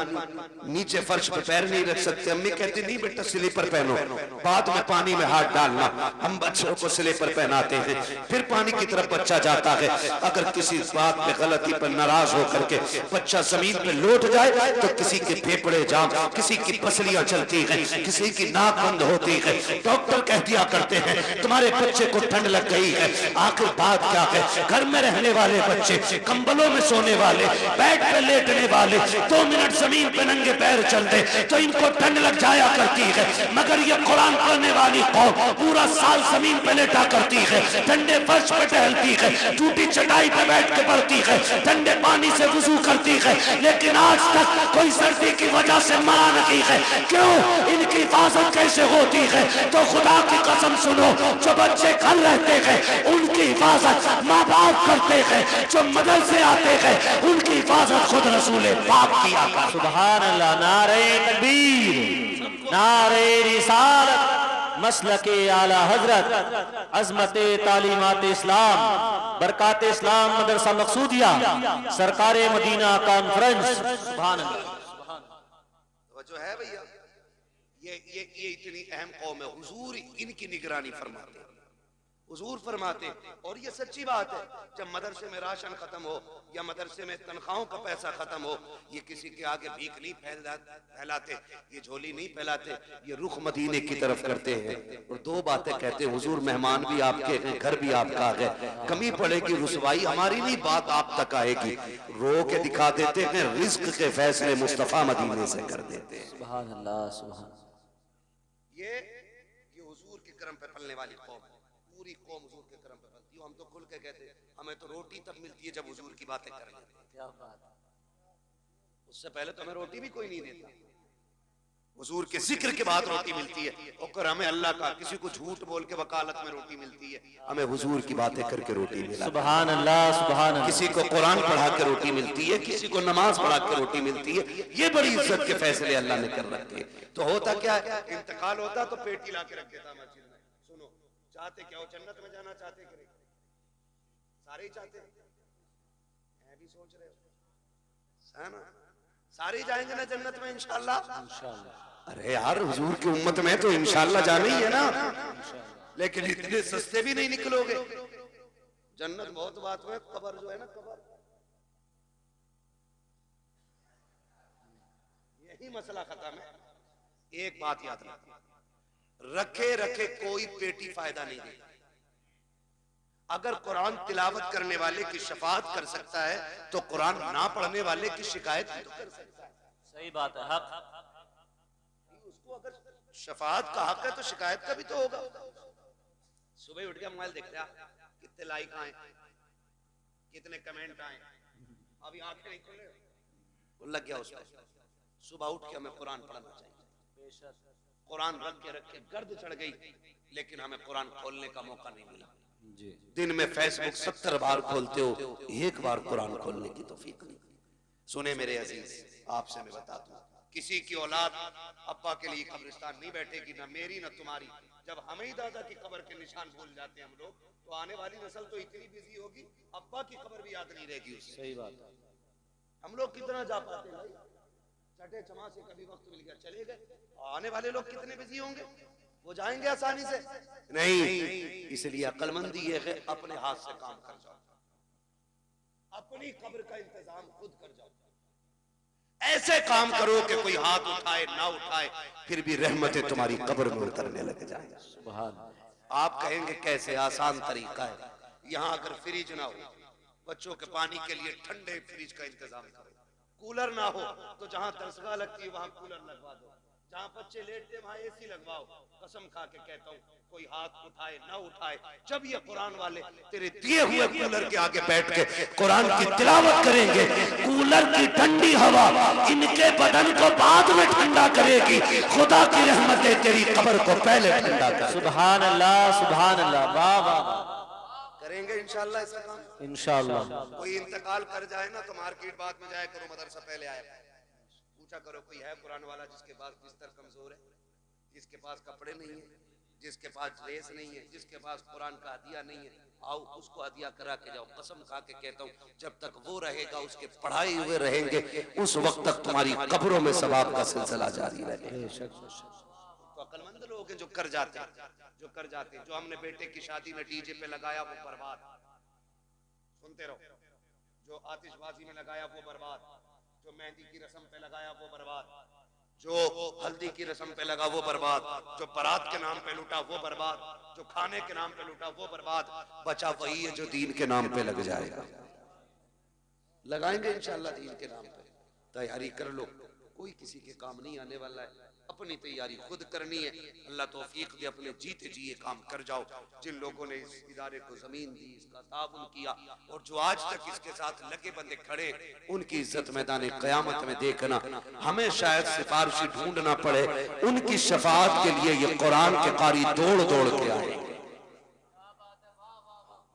नीचे फर्श पे पैर नहीं रख सकते। अम्मी कहती नहीं बेटा स्लीपर पहनो, बाद में पानी में हाथ डालना। हम बच्चों को स्लीपर पहनाते हैं, फिर पानी की तरफ बच्चा जाता है। अगर किसी बात पे गलती पर नाराज होकर के बच्चा जमीन पे लौट जाए तो किसी के फेफड़े जाम, किसी की पसलियां चलती हैं, किसी की नाक बंद होती है। डॉक्टर कह दिया करते हैं तुम्हारे बच्चे को ठंड लग गई है। आखिर बात क्या है? घर में रहने वाले बच्चे, कंबलों में सोने वाले, बेड पे लेटने वाले, 2 मिनट जमीन पे नंगे पैर चलते तो इनको ठंड लग जाया करती है। मगर ये कुरान पढ़ने वाली कौम पूरा साल जमीन पे लेटा करती है, ठंडे फर्श पे टहलती है, टूटी चटाई पे बैठ के पढ़ती है, ठंडे पानी से वुजू करती है, लेकिन आज तक कोई सर्दी की वजह से मरा नहीं है। क्यों? इनकी हिफाजत कैसे होती है? तो खुदा की कसम सुनो, जो बच्चे घर रहते हैं उनकी हिफाजत माँ बाप करते हैं, जो मदरसे आते हैं उनकी हिफाजत खुद रसूल पाक किया कर। सुभान अल्लाह। नारे तकबीर, नारे रिसालत, मसलके आला हजरत, अजमत तालीमात इस्लाम, बरकात इस्लाम मदरसा मकसूदिया, सरकार मदीना कॉन्फ्रेंस। सुभान अल्लाह। वो जो है भैया, ये इतनी अहम कौम है, हुजूर इनकी निगरानी फरमाते, हुजूर फरमाते। और ये सच्ची बात है, जब मदरसे में राशन खत्म हो या मदरसे में तनख्वाहों का पैसा खत्म हो, ये किसी के आगे भीख नहीं फैलाते, ये झोली नहीं फैलाते, ये रुख मदीने की तरफ करते हैं और 2 बातें कहते हैं, हुजूर मेहमान भी आपके हैं, घर भी आपका है, कमी पड़ेगी रुसवाई हमारी नहीं, बात आप तक आएगी। रो के दिखा देते हैं, रिज्क के फैसले मुस्तफा मदीने से कर देते हैं। सुभान अल्लाह, सुभान। ये हुजूर के करम पे पलने वाली कौम है, पूरी कौम हुजूर के करम पे पलती है। हम तो खुल के कहते हैं हमें तो रोटी तब मिलती है जब हुजूर की बातें कर लेते हैं। क्या बात है। उससे पहले तो हमें रोटी भी कोई नहीं देता, हुजूर के जिक्र के बाद रोटी मिलती है। और हमें अल्लाह का, किसी को झूठ बोल के वकालत में रोटी मिलती है, हमें हुजूर की बातें करके रोटी मिलती है। सुभान अल्लाह, सुभान अल्लाह। किसी को कुरान पढ़ा के रोटी मिलती है, किसी को नमाज पढ़ा के रोटी मिलती है। ये बड़ी इज्जत के फैसले अल्लाह ने कर रखे। तो होता क्या है, इंतकाल होता तो पेटी ला के रख देता मस्जिद में। सुनो, चाहते क्या हो? जन्नत में जाना चाहते कि नहीं? सारे ही चाहते हैं, मैं भी सोच रहे हो है ना, सारे जाएंगे ना जन्नत में इंशाल्लाह। इंशाअल्लाह। अरे यार, हुजूर की उम्मत में तो इंशाल्लाह जाना ही है ना, लेकिन इतने सस्ते भी नहीं निकलोगे। जन्नत बहुत बात में, कब्र जो है ना, कब्र यही मसला खत्म है। एक बात याद रखना, रखे रखे कोई पेटी फायदा नहीं देती। अगर कुरान तिलावत करने वाले की शफाअत कर सकता है तो कुरान ना पढ़ने वाले की शिकायत भी तो कर सकता है। सही बात है, हक। उसको अगर शफाअत का हक है तो शिकायत का भी तो होगा। सुबह उठ के मोबाइल देखते हैं कितने लाइक आए, कितने कमेंट आए, अभी आंखें नहीं खोले, वो लग गया उसमें। सुबह उठ के हमें कुरान पढ़ना चाहिए। कुरान रख के गर्द चढ़ गई, लेकिन हमें कुरान खोलने का मौका नहीं मिला। दिन में फेसबुक 70 बार खोलते हो, एक बार कुरान खोलने की तौफीक नहीं। सुने मेरे अजीज, आपसे मैं बता दूं, किसी की औलाद अब्बा के लिए कब्रिस्तान नहीं बैठेगी, ना मेरी ना तुम्हारी। जब हमें ही दादा की कब्र के निशान भूल जाते हैं हम लोग, तो आने वाली नस्ल तो इतनी बिजी होगी, अब्बा की कब्र भी याद नहीं रहेगी उसे। सही बात है। हम लोग कितना जा पाते हैं, चटे चमा से कभी वक्त मिल गया चले गए। आने वाले लोग कितने बिजी होंगे, वो जाएंगे आसानी से नहीं। इसलिए अक्लमंदी ये है, अपने हाथ से काम कर जाओ, अपनी कब्र का इंतजाम खुद कर जाओ। ऐसे काम करो कि कोई हाथ उठाए ना उठाए, फिर भी रहमतें तुम्हारी कब्र में उतरने लग जाए। सुभान। आप कहेंगे कैसे? आसान तरीका है। यहाँ अगर फ्रिज ना हो, बच्चों के पानी के लिए ठंडे फ्रिज का इंतजाम करो। कूलर ना हो तो जहाँ तरसगाह लगती है वहां कूलर लगवा दो, जहाँ बच्चे लेटते वहां एसी लगवाओ। कसम खा के कहता हूँ, कोई हाथ उठाए ना उठाए, जब ये कुरान वाले तेरे दिए हुए कूलर के आगे बैठ के कुरान की तिलावत करेंगे, कूलर की ठंडी हवा इनके बदन को बाद में ठंडा करेगी। खुदा की रहमतें तेरी कब्र को पहले ठंडा कर। सुभान अल्लाह, सुभान अल्लाह। वाह वाह। करेंगे इंशाल्लाह इसका काम, इंशाअल्लाह। कोई इंतकाल कर जाए ना तो मार्केट बाद में जाया करो, मदरसा पहले आया पूछा करो कोई है कुरान वाला जिसके पास बिस्तर कमजोर है, जिसके पास कपड़े नहीं है, जिसके पास ड्रेस नहीं है, जिसके पास कुरान का हदिया नहीं है, आओ उसको हदिया करा के जाओ। कसम खा के कहता हूँ, जब तक वो रहेगा, उसके पढ़ाए हुए रहेंगे, उस वक्त तक तुम्हारी कब्रों में सवाब का सिलसिला जारी रहेगा। तो अक्लमंद लोग हैं जो कर जाते हैं, जो हमने बेटे की शादी में डीजे पे लगाया वो बर्बाद, सुनते रहो। जो आतिशबाजी में लगाया वो बर्बाद, जो मेहंदी की रस्म पे लगाया वो बर्बाद, जो हल्दी की रस्म पे लगा वो बर्बाद, जो बारात के नाम पे लूटा वो बर्बाद, जो खाने के नाम पे लूटा वो बर्बाद। बचा वही है जो दीन के नाम पे लग जाएगा। लगाएंगे इंशाल्लाह दीन के नाम पे, तैयारी कर लो, कोई किसी के काम नहीं आने वाला है, अपनी तैयारी खुद करनी है। अल्लाह तौफीक दे, अपने जीते जी ये काम कर जाओ। जिन लोगों ने इस इदारे को जमीन दी, इसका ताबुन किया, और जो आज तक इसके साथ लगे बंदे खड़े, उनकी इज्जत मैदान क़यामत में देखना, हमें शायद सिफारिशी ढूंढना पड़े, उनकी शफाअत के लिए ये कुरान के कारी दौड़ दौड़ के आए।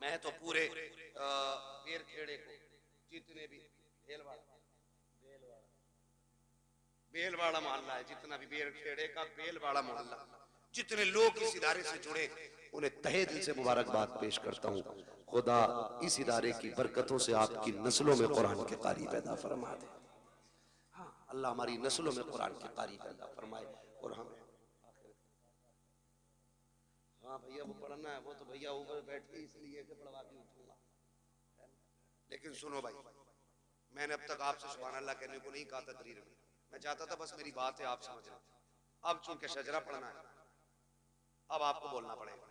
मैं तो पूरे बेर खेड़े को, जितने भी बेलवाड़ा मोहल्ला है, जितना भी बेर खेड़े का बेलवाड़ा मोहल्ला, जितने लोग इस इदारे से जुड़े, उन्हें तहे दिल से मुबारकबाद पेश करता हूँ। खुदा इस इदारे की बरकतों से आपकी नस्लों में कुरान के कारी पैदा फरमा दे। हाँ, अल्लाह हमारी नस्लों में कुरान के कारी पैदा फरमाए। और हमें हाँ भैया वो पढ़ना है, वो तो भैया ऊपर बैठ के इसलिए कि पढ़वा के उठूंगा। लेकिन सुनो भाई, मैंने अब तक आपसे सुभान अल्लाह कहने को नहीं कहा तकरीर में, मैं चाहता था बस मेरी बात है आप समझ लें। अब चूंकि शजरा पढ़ना है, अब आपको बोलना पड़ेगा।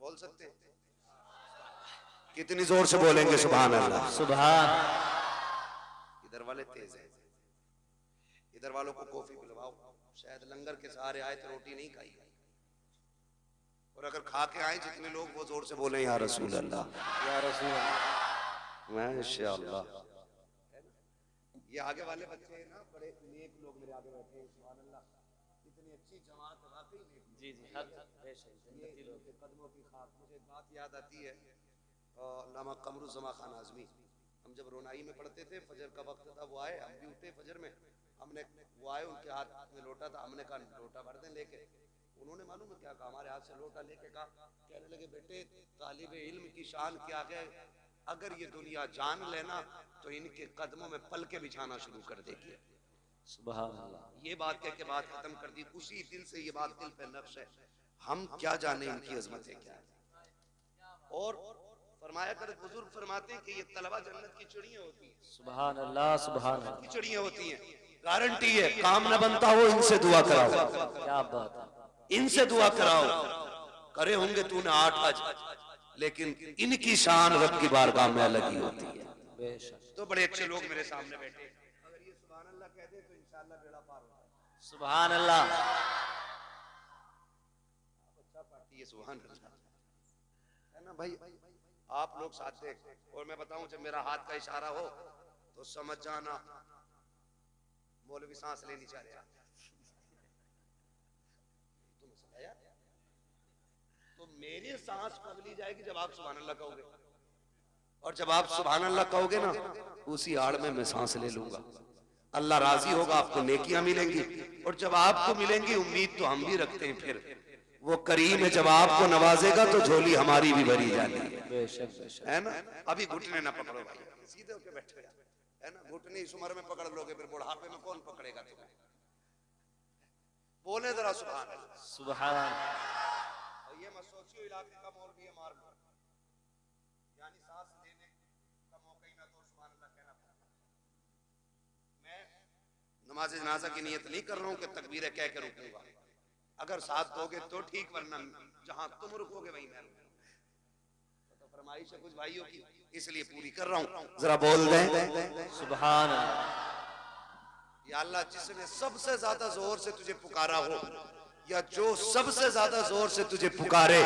बोल सकते हैं? कितनी जोर से बोलेंगे सुभान अल्लाह? सुभान। इधर वाले तेज हैं, इधर वालों को कॉफी पिलवाओ, शायद लंगर के सहारे आए तो रोटी नहीं खाई, और अगर खा के आए जितने लोग वो जोर से बोले या रसूल अल्लाह, या रसूल अल्लाह, माशाअल्लाह। ये आगे वाले बच्चे हैं ना, बड़े नेक लोग मेरे आगे बैठे हैं, सुभान अल्लाह, इतनी अच्छी जमात है वाकई में। जी जी, ये कदमों की खाक। मुझे एक बात याद आती है, नामा कमरुज़्ज़मा खान आज़मी, हम जब रोनाई में पढ़ते थे, फजर का वक्त था, वो आए, हम भी उठे फजर में, हमने वो आए, उनके हाथ में लोटा था, हमने कहा लोटा भर दें लेके। उन्होंने मालूम है क्या कहा, हमारे हाथ से लोटा लेके कहा, कहने लगे बेटे तालिबे इल्म की शान क्या है, अगर ये दुनिया जान लेना तो इनके कदमों में पलके बिछाना शुरू कर देगी। सुभान अल्लाह। ये बात कह के बात खत्म कर दी। उसी दिन से ये बात दिल पे नक्श है, हम क्या जाने इनकी अजमतें क्या है। और फरमाया कर बुजुर्ग फरमाते हैं कि ये तलबा जन्नत की चिड़ियां होती हैं। सुभान अल्लाह, सुभान अल्लाह। की चिड़ियां होती हैं, गारंटी है, काम न बनता हो इनसे दुआ कराओ। क्या बात है, इनसे दुआ कराओ। करे होंगे तूने 8 हज, लेकिन इनकी शान रब की बारगाह में अलग ही होती है। तो बड़े अच्छे लोग मेरे सामने बैठे, अगर ये सुभान अल्लाह कह दे तो इंशाअल्लाह बेड़ा पार होता है। सुभान अल्लाह। अच्छा पार्टी है, सुभान अल्लाह, है ना भाई? आप लोग साथ देख, और मैं बताऊं जब मेरा हाथ का इशारा हो तो समझ जाना मौलवी सांस लेनी चाह रहे। तो मेरी सांस कब ली जाएगी? जब आप सुभान अल्लाह कहोगे, और जब आप सुभान अल्लाह कहोगे ना, उसी आड़ में मैं सांस ले लूंगा। अल्लाह राजी होगा, आपको नेकियां मिलेंगी, और जब आपको मिलेंगी, उम्मीद तो हम भी रखते हैं, फिर वो करीम है, जब आपको नवाजेगा तो झोली हमारी भी भरी जाती है ना। अभी घुटने ना पकड़ो भाई, सीधे होके बैठो है ना। घुटने इस उम्र में पकड़ लोगे, फिर बुढ़ापे में कौन पकड़ेगा तुम्हें? बोले जरा सुभान अल्लाह, सुभान। ये मत सोचियो इलाके का मौलवी मार लो, यानी सांस लेने का मौका ही ना दो, सुभान अल्लाह कहना पड़ता। मैं नमाज जनाजा की नियत नहीं कर रहा हूँ कि तकबीर कह के रुकूंगा, अगर साथ दोगे तो ठीक, वरना जहां तुम रुकोगे वहीं मैं रुकूंगा। तो फरमाइश है कुछ भाइयों की, इसलिए पूरी कर रहा हूँ, जरा बोल दें सुभान अल्लाह। या अल्लाह, जिसने सबसे ज्यादा जोर से तुझे पुकारा हो, या जो सबसे ज्यादा जोर से तुझे पुकारे,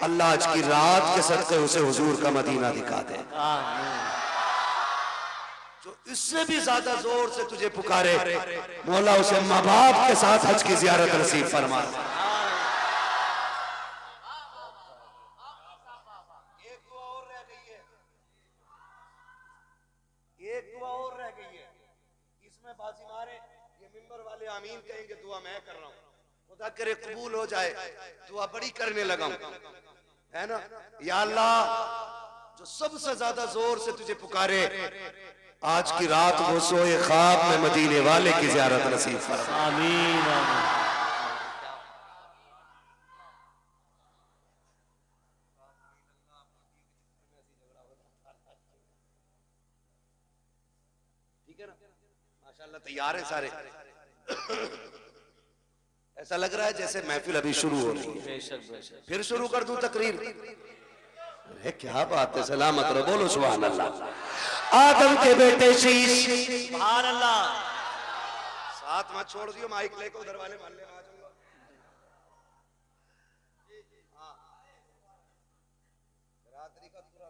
अल्लाह आज की रात के सदक़े उसे हुजूर का मदीना दिखा दे। जो इससे भी ज्यादा जोर से तुझे पुकारे, मौला उसे माँ बाप के साथ हज की ज़ियारत नसीब फरमा। एक दुआ और रह गई है, एक दुआ और रह गई है, इसमें बाजी मारे ये मिंबर वाले आमीन कहेंगे, दुआ मैं कर रहा हूँ। खुदा करे कबूल हो जाए, दुआ बड़ी करने लगा हूं, है ना। या अल्लाह, जो सबसे ज्यादा जोर से तुझे पुकारे, आज की रात वो सोए ख्वाब में मदीने वाले की ज़ियारत नसीब फरमा। आमीन आमीन। ठीक है ना, माशाल्लाह तैयार है सारे। ऐसा लग रहा है जैसे महफिल अभी शुरू हो रही है। बेशक बेशक। फिर शुरू कर दूं तकरीर? अरे क्या बात है, सलामत रहो, बोलो सुभान अल्लाह। आदम के बेटे शीश, सुभान अल्लाह। साथ मत छोड़ दियो, माइक लेकर उधर वाले मोहल्ले में आ जाऊंगा। रात्रि का पूरा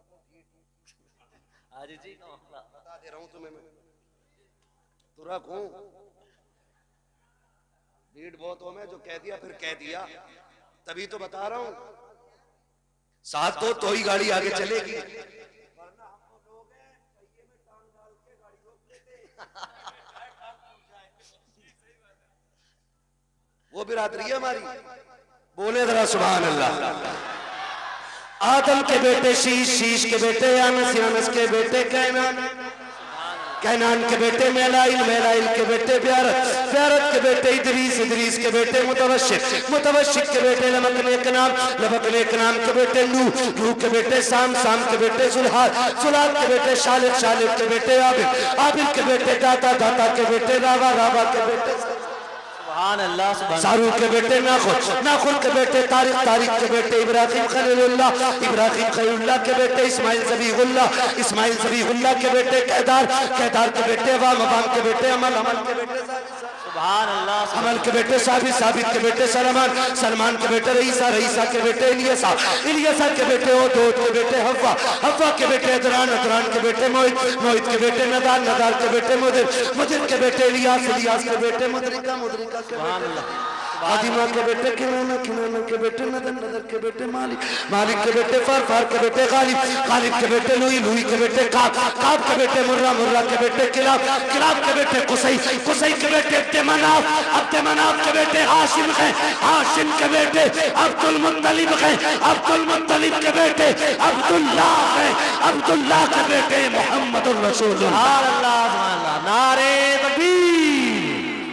आज जी बता दे रहा हूं तुम्हें मैं, तुरा हूं भीड़ बहुत हो, मैं जो कह दिया फिर कह दिया, तभी तो बता रहा हूं। साथ तो ही गाड़ी आगे चलेगी, वरना हम तो लोग हैं पहिए में टांग डाल के गाड़ी रोक लेते। वो बिरादरी है हमारी, बोले जरा सुभान अल्लाह। आदम के बेटे शीश, शीश के बेटे यानस, यानस के बेटे कैनान, कैनान के बेटे मेलाइल, मेलाइल के बेटे प्यारत, प्यारत के बेटे इदरीस, इदरीस के बेटे मुतवशिक, मुतवशिक के बेटे लमकने के नाम, लमकने के नाम के बेटे नूह, नूह के बेटे साम, साम के बेटे जुल्हाद, जुल्हाद के बेटे शालिद, शालिद के बेटे आबिद, आबिद के बेटे दाता, दाता के बेटे रावा, रावा के बेटे सुभान अल्लाह। शाहरुख के बेटे नाखुन, नाखुन के बेटे तारिक, तारिक के बेटे इब्राहिम खलीलुल्लाह, इब्राहिम खलीलुल्लाह के बेटे इस्माइल ज़बीहुल्लाह, इस्माइल ज़बीहुल्लाह के बेटे केदार, केदार के बेटे वाम, वाम के बेटे अमल, अमल के बेटे सुभान अल्लाह। अमल के बेटे साबित, साबित के बेटे सलमान, सलमान के बेटे रईसा, रईसा के बेटे इलियसा, इलियसा के बेटे ओदोद के बेटे हव्वा, हव्वा के बेटे अदरान, अदरान के बेटे मोहित, मोहित के बेटे नदार, नदार के बेटे मुदिर, मुदिर के बेटे इलियास, इलियास के बेटे मुदरिका, मुदरिका के बेटे फातिमा के बेटे किनाना, किनाना के बेटे नदर, नदर के बेटे मालिक, मालिक के बेटे फार, फार के बेटे गालिब, गालिब के बेटे लुई, लुई के बेटे काब, काब के बेटे मुर्रा, मुर्रा के बेटे किलाब, किलाब के बेटे कुसई, कुसई के बेटे अब्दुमनाफ, अब्दुमनाफ के बेटे हाशिम हैं, हाशिम के बेटे अब्दुल मुत्तलिब हैं, अब्दुल मुत्तलिब के बेटे अब्दुल्लाह हैं, अब्दुल्लाह के बेटे मोहम्मदुर रसूलुल्लाह। नारे तकबीर,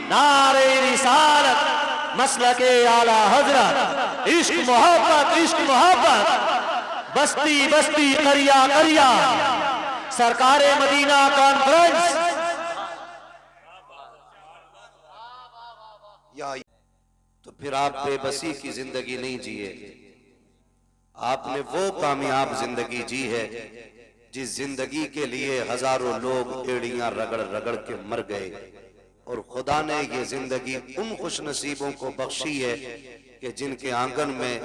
नारे रिसालत, मसलके आला हजरत, इश्क मोहब्बत, इश्क मोहब्बत, बस्ती बस्ती करिया करिया, सरकारे मदीना कॉन्फ्रेंस। या तो फिर आप बेबसी की जिंदगी नहीं जिए, आपने वो कामयाब जिंदगी जी है जिस जिंदगी के लिए हजारों लोग एड़ियां रगड़ रगड़ के मर गए, और खुदा ने ये जिंदगी उन खुश नसीबों को बख्शी है कि जिनके आंगन में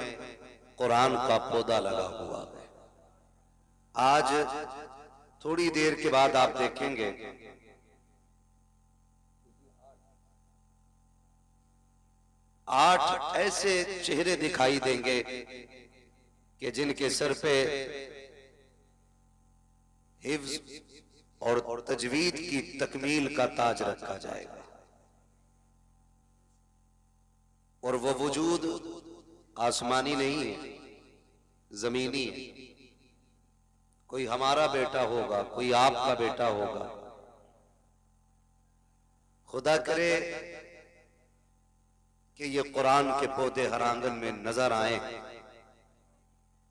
कुरान का पौधा लगा हुआ है। आज थोड़ी देर के बाद आप देखेंगे 8 ऐसे चेहरे दिखाई देंगे कि जिनके सर पे हिफ्ज और तजवीद की तकमील का ताज रखा जाएगा, और वो वजूद आसमानी नहीं है, जमीनी है। कोई हमारा बेटा होगा, कोई आपका बेटा होगा। खुदा करे कि ये कुरान के पौधे हर आंगन में नजर आए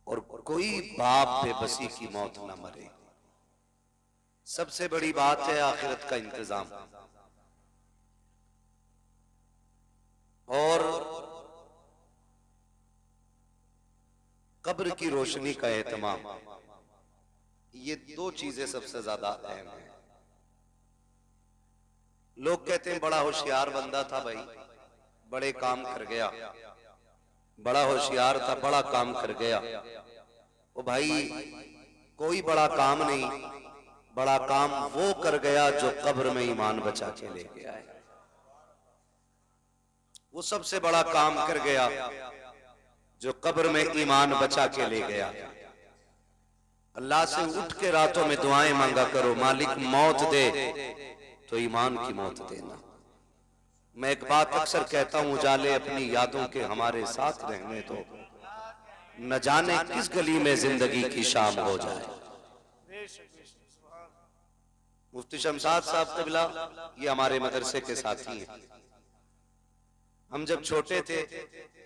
और कोई बाप बेबसी की मौत न मरे। सबसे बड़ी बात है आखिरत का इंतजाम और कब्र की रोशनी का एहतमाम। ये 2 चीजें सबसे ज्यादा अहम है। लोग कहते हैं बड़ा होशियार बंदा था भाई, बड़े काम कर गया, बड़ा होशियार था, बड़ा काम कर गया। ओ भाई, कोई बड़ा काम नहीं, बड़ा काम वो कर गया जो कब्र में ईमान बचा के ले गया है। वो सबसे बड़ा काम कर गया जो कब्र में ईमान बचा के ले गया। अल्लाह से उठ के रातों में दुआएं मांगा करो, मालिक मौत दे तो ईमान की मौत देना, मैं एक बात अक्सर कहता हूं, उजाले अपनी यादों के हमारे साथ रहने दो, न जाने किस गली में जिंदगी की शाम हो जाए। मुफ्ती शमशाद साहब क़िबला ये हमारे मदरसे के साथी हैं। हम जब छोटे थे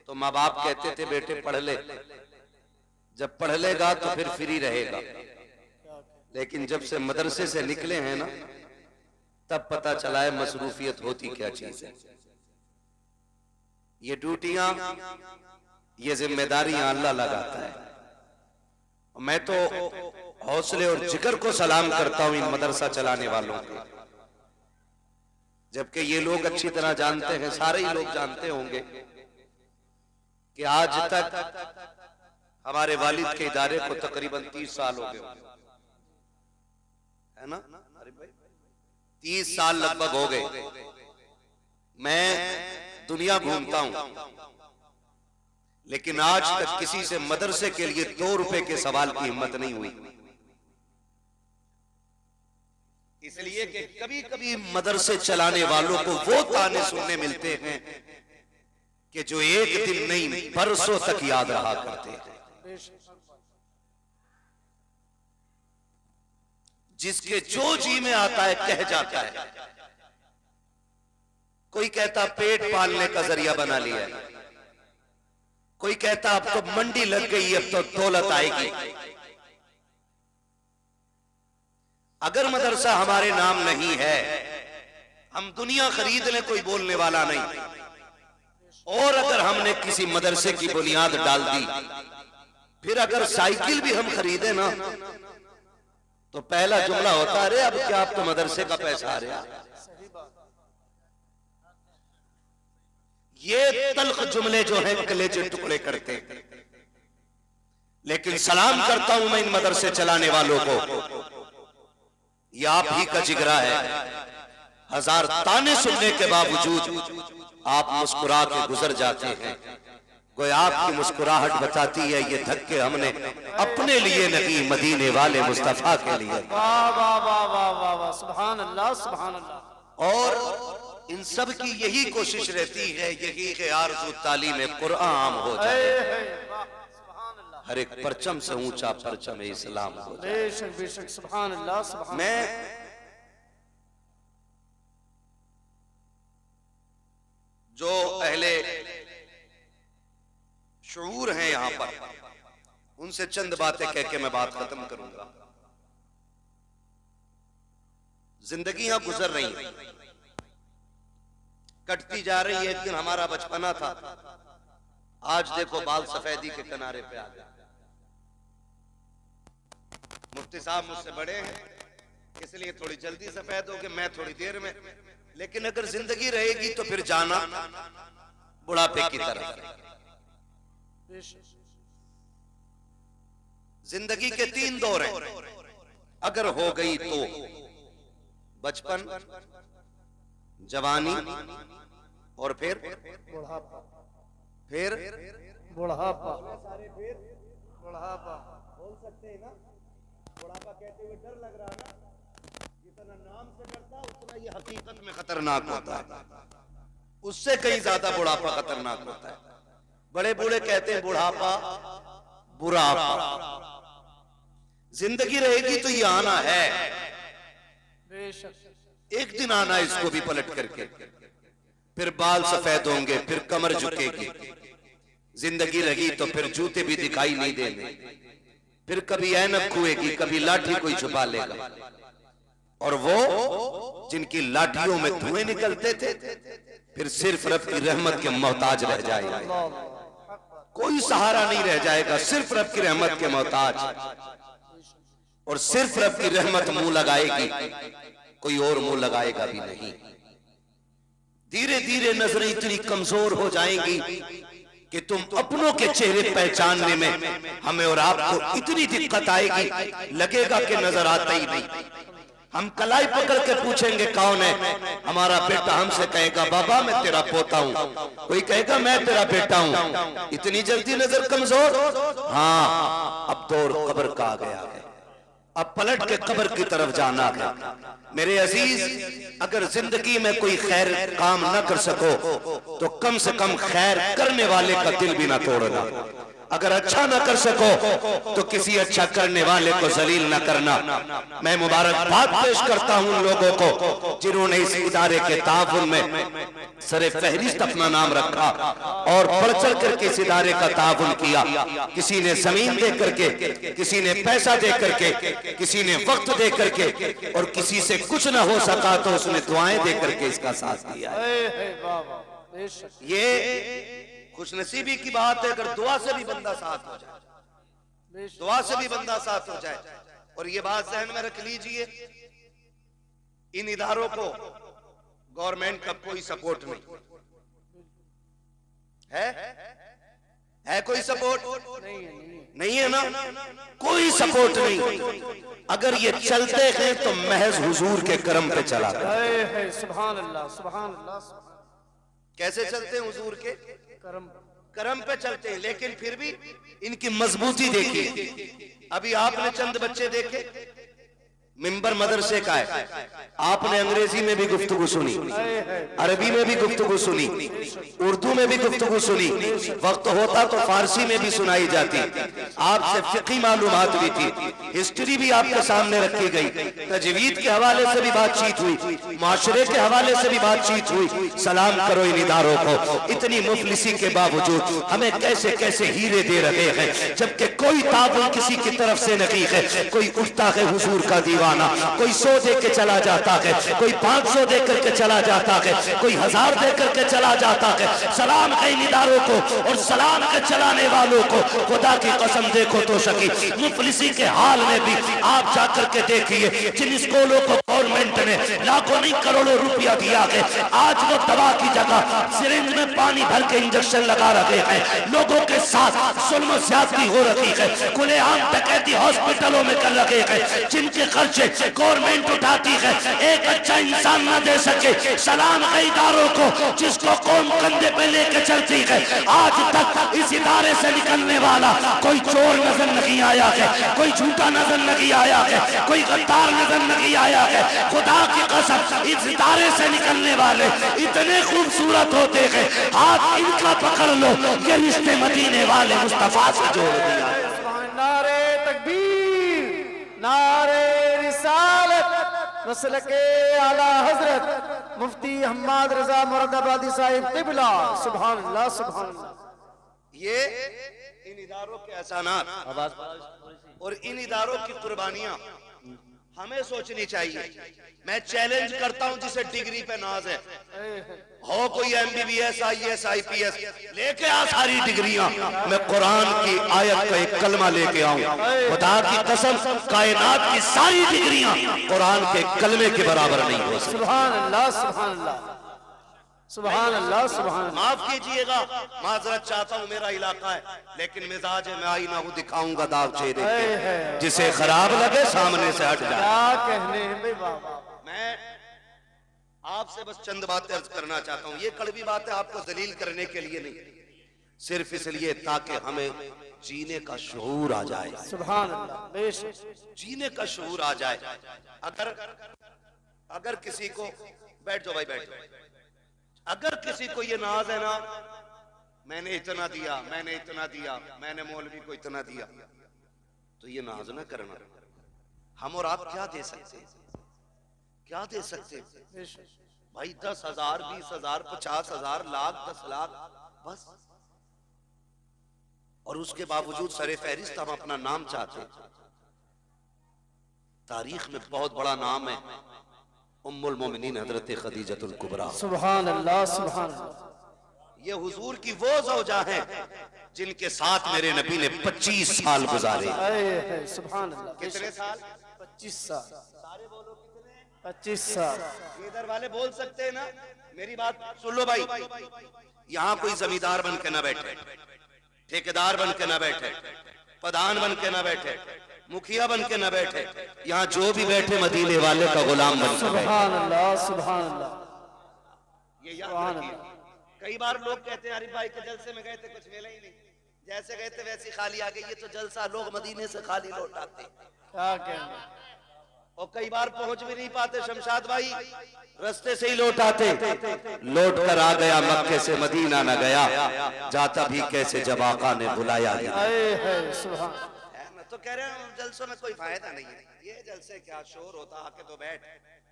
तो माँ बाप कहते थे बेटे पढ़ ले, जब पढ़ लेगा तो फिर फ्री रहेगा। लेकिन जब से मदरसे से निकले हैं ना, तब पता चला है मसरूफियत होती क्या चीज है। ये ड्यूटियां, ये जिम्मेदारियां अल्लाह लगाता है। मैं तो हौसले और जिगर को सलाम करता हूं इन मदरसा चलाने वालों को, जबकि ये लोग अच्छी तरह जानते हैं, सारे ही लोग जानते होंगे कि आज तक हमारे वालिद के इदारे को तकरीबन 30 साल हो गए, है ना? 30 साल लगभग हो गए। मैं दुनिया घूमता हूं, लेकिन आज तक किसी से मदरसे के लिए 2 रुपए के सवाल की हिम्मत नहीं हुई। इसलिए कि कभी कभी मदरसे चलाने वालों को वो ताने सुनने मिलते हैं कि जो एक दिन नहीं बरसों तक याद रहा करते हैं। जिसके जो जी में आता है कह जाता है। कोई कहता पेट पालने का जरिया बना लिया है, कोई कहता अब तो मंडी लग गई, अब तो दौलत आएगी। अगर मदरसा हमारे नाम नहीं है, हम दुनिया खरीद लें, कोई बोलने वाला नहीं। और अगर हमने किसी मदरसे की बुनियाद डाल दी, फिर अगर साइकिल भी हम खरीदे ना, तो पहला जुमला होता है अरे अब क्या, अब तो मदरसे का पैसा आ रहा। ये तल्ख जुमले जो हैं कलेजे टुकड़े करते हैं। लेकिन सलाम करता हूं मैं इन मदरसे चलाने वालों को, ये आप ही का जिगरा है। हजार ताने सुनने के बावजूद आप मुस्कुरा के गुजर जाते हैं। कोई आपकी मुस्कुराहट बताती है ये धक्के हमने अपने लिए नहीं, मदीने वाले मुस्तफा के लिए। वाह वाह वाह वाह वाह वाह, सुभान अल्लाह सुभान अल्लाह। और इन सब की यही कोशिश रहती है, यही कि आरज़ू तालीम कुरान आम हो जाए, हर एक परचम से ऊंचा परचम इस्लाम हो जाए। बेशक बेशक, सुभान अल्लाह सुभान। मैं जो अहले शऊर हैं यहां पर, उनसे चंद बातें कह के मैं बात खत्म करूंगा। जिंदगियां गुजर रही हैं, कटती जा रही है। एक दिन हमारा बचपना था, आज देखो बाल सफेदी के किनारे पे आ गए। मुफ्ती साहब मुझसे बड़े हैं, इसलिए थोड़ी जल्दी सफेद हो गए, मैं थोड़ी देर में। लेकिन अगर जिंदगी रहेगी तो फिर जाना बुढ़ापे की तरफ। जिंदगी के 3 दौर हैं, अगर हो गई तो बचपन, जवानी और फिर बुढ़ापा। फिर बुढ़ापा बुढ़ापा बोल सकते हैं ना? बुढ़ापा कहते हुए डर लग रहा है ना? जितना नाम से डरता उतना ये हकीकत में खतरनाक होता है। उससे कहीं ज्यादा बुढ़ापा खतरनाक होता है। बड़े बूढ़े कहते हैं बुढ़ापा बुढ़ापा। जिंदगी रहेगी तो ये आना है, बेशक। एक दिन आना इसको भी पलट करके। फिर बाल सफेद होंगे, फिर कमर झुकेगी। जिंदगी रही तो फिर जूते भी दिखाई नहीं देंगे। फिर कभी ऐनक खुएगी, कभी लाठी कोई छुपा लेगा। और वो जिनकी लाठियों में धुएं निकलते थे, फिर सिर्फ रब की रहमत के मोहताज रह जाएगा। कोई सहारा नहीं रह जाएगा, सिर्फ रब की रहमत के मोहताज। और सिर्फ रब की रहमत मुंह लगाएगी, कोई और मुंह लगाएगा भी नहीं। धीरे धीरे नजरें इतनी कमजोर हो जाएंगी कि तुम अपनों के चेहरे पहचानने में हमें और आपको इतनी दिक्कत आएगी, लगेगा कि नजर आता ही नहीं। हम कलाई पकड़ के पूछेंगे कौन है, हमारा बेटा हमसे कहेगा बाबा मैं तेरा पोता हूँ, कोई कहेगा मैं तेरा बेटा हूँ। इतनी जल्दी नजर कमजोर? हाँ, अब दौर कब्र का आ गया है। अब पलट के कब्र की तरफ जाना है। मेरे अजीज, अगर जिंदगी में कोई खैर काम न कर सको तो कम से कम खैर करने वाले का दिल भी ना तोड़ना। अगर अच्छा ना कर सको तो किसी अच्छा करने वाले को जलील ना करना। मैं मुबारकबाद पेश करता हूं उन लोगों को जिन्होंने इस इदारे के ताउन में सरे फहरिस्त अपना नाम रखा और बढ़ चढ़ करके इस इदारे का ताउन किया। किसी ने जमीन दे करके, किसी ने पैसा दे करके, किसी ने वक्त दे करके, और किसी से कुछ ना हो सका तो उसने दुआएं दे करके इसका साथ दिया। ये खुशनसीबी की बात है अगर दुआ से भी बंदा साथ हो जाए, दुआ से भी बंदा साथ हो जाए। और ये बात जहन में रख लीजिए, इन इदारों को गवर्नमेंट का कोई सपोर्ट नहीं है कोई सपोर्ट नहीं है ना, कोई सपोर्ट नहीं। अगर ये चलते हैं तो महज हुजूर के करम पे चला है। सुभान अल्लाह, सुभान अल्लाह। कैसे चलते हैं? हुजूर के करम पे चलते हैं। लेकिन फिर भी इनकी मजबूती देखिए। अभी आपने चंद बच्चे देखे, मिंबर मदरसे का है, आपने अंग्रेजी में भी गुफ्तगू सुनी, अरबी में भी गुफ्तगू सुनी, उर्दू में भी गुफ्तगू सुनी, वक्त होता तो फारसी में भी सुनाई जाती। आपसे फिक़ी मालूमात भी थी, हिस्ट्री भी आपके सामने रखी गई, तजवीद के हवाले से भी बातचीत हुई, माशरे के हवाले से भी बातचीत हुई। सलाम करो इन इदारों को, इतनी मुफलिसी के बावजूद हमें कैसे कैसे हीरे दे रहे हैं, जबकि कोई ताबुल किसी की तरफ से नहीं है। कोई उठता है हुजूर का दीवाना, कोई 100 दे के चला जाता है, कोई 500 दे करके चला जाता है, कोई 1000 दे करके चला जाता है। सलाम है इन इदारों को और सलाम के चलाने वालों को। खुदा की कसम देखो तो सकी मुफलिसी के हाल में भी आप जाकर के देखिए, जिन स्कूलों को गवर्नमेंट ने लाखों नहीं करोड़ों रुपया दिया है, आज वो दवा की जगह सिरिंज में पानी भर के इंजेक्शन लगा रहे हैं। लोगों के साथ जुल्म ज्यादती हो रही है, खुलेआम डकैती हॉस्पिटलों में कर रहे हैं, जिनके खर्चे गवर्नमेंट उठाती है। एक अच्छा इंसान न दे सके। सलाम है इदारों को जिसको कौम कंधे पे लेके चलती है। आज तक इस इदारे से निकलने वाला कोई चोर नजर नहीं आया है, कोई झूठा नजर नहीं आया है, कोई गद्दार नजर नहीं आया है। खुदा की कसम इस इदारे से निकलने वाले इतने खूबसूरत होते हैं, हाथ इनका पकड़ लो, ये रिश्ते मदीने वाले मुस्तफा से जोड़ दिया। नारे तकबीर, नारे रिसालत, मसलके आला हजरत मुफ्ती हम्माद रजा मुरादाबादी साहिब क़िबला। सुभान अल्लाह, सुभान अल्लाह। ये इन इदारों के एहसानात और इन इदारों की कुर्बानियां हमें सोचनी चाहिए। मैं चैलेंज करता हूं जिसे डिग्री पे नाज है, हो कोई MBBS IAS IPS लेके आ सारी डिग्रियां, मैं कुरान की आयत का एक कलमा लेके आऊं। खुदा की कसम कायनात की सारी डिग्रियां कुरान के कलमे के बराबर नहीं हो सकती। सुभान अल्लाह, सुभान अल्लाह, सुभान अल्लाह, सुभान अल्लाह। माफ कीजिएगा, माजरत चाहता हूँ, मेरा इलाका है, लेकिन मिजाज में आई ना हूँ, दिखाऊंगा दाव चेहरे पे, जिसे खराब लगे सामने से हट जाए। क्या कहने हैं भाई बाबा। मैं आपसे बस चंद बातें अर्ज करना चाहता हूँ। ये कड़वी बातें आपको जलील करने के लिए नहीं, सिर्फ इसलिए ताकि हमें जीने का शऊर आ जाए। सुभान अल्लाह, बेशक जीने का शऊर आ जाए। अगर किसी को, बैठ जाओ भाई, बैठ जाओ, अगर किसी को ये नाज है ना, मैंने इतना दिया, मैंने इतना दिया, मैंने मौलवी को इतना दिया, तो ये नाज ना करना। हम और आप क्या दे सकते, क्या दे सकते भाई? 10,000, 20,000, 50,000, लाख, 10 लाख बस। और उसके बावजूद सरे फहरिस्त हम अपना नाम चाहते। तारीख में बहुत बड़ा नाम है उम्मुल मोमिनीन हजरत खदीजतुल कुबरा। सुभान अल्लाह, सुभान अल्लाह। ये हुजूर की वो ज़ौजा है जिनके साथ मेरे नबी ने 25 साल गुजारे। सुभान अल्लाह। कितने साल? 25 साल। सारे बोलो कितने? 25 साल। इधर वाले बोल सकते हैं ना? मेरी बात सुन लो भाई, यहाँ कोई जमींदार बन के ना बैठे, ठेकेदार बन के ना बैठे, प्रधान बन के ना बैठे, मुखिया बन के न बैठे। यहाँ जो भी बैठे मदीने वाले का गुलाम बन के। सुभान अल्लाह, सुभान अल्लाह। ये याद रखिए। कई बार लोग कहते हैं आरिफ भाई के जलसे में गए थे, कुछ मिला ही नहीं। जैसे गए थे वैसी खाली आ गई। ये तो जलसा लोग मदीने से खाली लौट आते। क्या कहने, और कई बार पहुंच भी नहीं पाते शमशाद भाई, रास्ते से ही लौट आते। लौट कर आ गया मक्के से मदीना न गया, जाता भी कैसे जब आका ने बुलाया गया। है सुभान। तो कह रहे हैं जलसों में कोई फायदा नहीं है। ये जलसे क्या शोर होता, आके तो बैठ।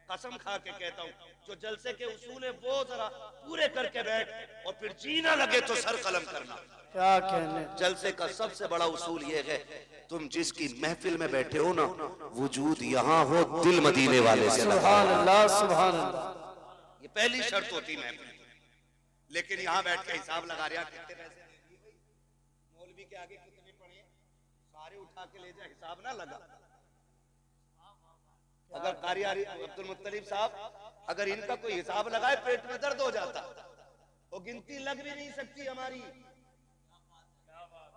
कसम खा के कहता हूँ, जो जलसे के उसूल है वो जरा पूरे करके बैठ, और फिर जीना लगे तो सर कलम करना। क्या कहने, जलसे का सबसे बड़ा उसूल ये है, तुम जिसकी महफिल में बैठे हो ना, वजूद यहाँ हो, दिल मदीने वाले से लगा। सुभान अल्लाह सुभान अल्लाह। ये पहली शर्त होती महफिल की। लेकिन यहाँ बैठ के हिसाब लगा रहा कितने पैसे मौलवी के आगे कितने पड़े, सारे उठा के ले जाए, हिसाब ना लगा। अगर कारी अब्दुल मुत्तलिब साहब अगर इनका कोई हिसाब लगाए पेट में दर्द हो जाता। वो गिनती लग भी नहीं सकती हमारी,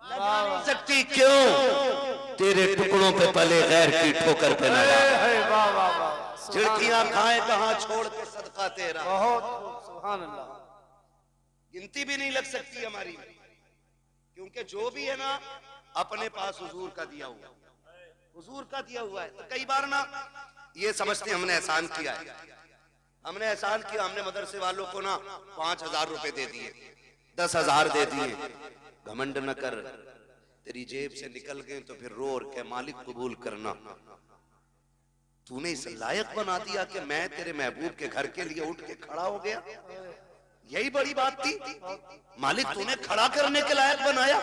लग नहीं सकती। क्यों? तेरे टुकड़ों पे पले गैर की ठोकर पे लगा। वाह वाह वाह, झिड़कियां खाए कहां छोड़ के सदका तेरा। बहुत सुभान अल्लाह। गिनती भी नहीं लग सकती हमारी, क्योंकि जो भी है ना अपने पास हुजूर का दिया हुआ, हुजूर का दिया हुआ है। तो कई बार ना ये समझते हमने एहसान किया है, हमने एहसान किया, हमने मदरसे वालों को ना 5,000 रुपए दे दिए, 10,000 दे दिए। घमंड न कर, तेरी जेब से निकल गए तो फिर रो और के मालिक कबूल करना। तूने इस लायक बना दिया कि मैं तेरे महबूब के घर के लिए उठ के खड़ा हो गया। यही बड़ी बात थी, मालिक तूने खड़ा करने के लायक बनाया।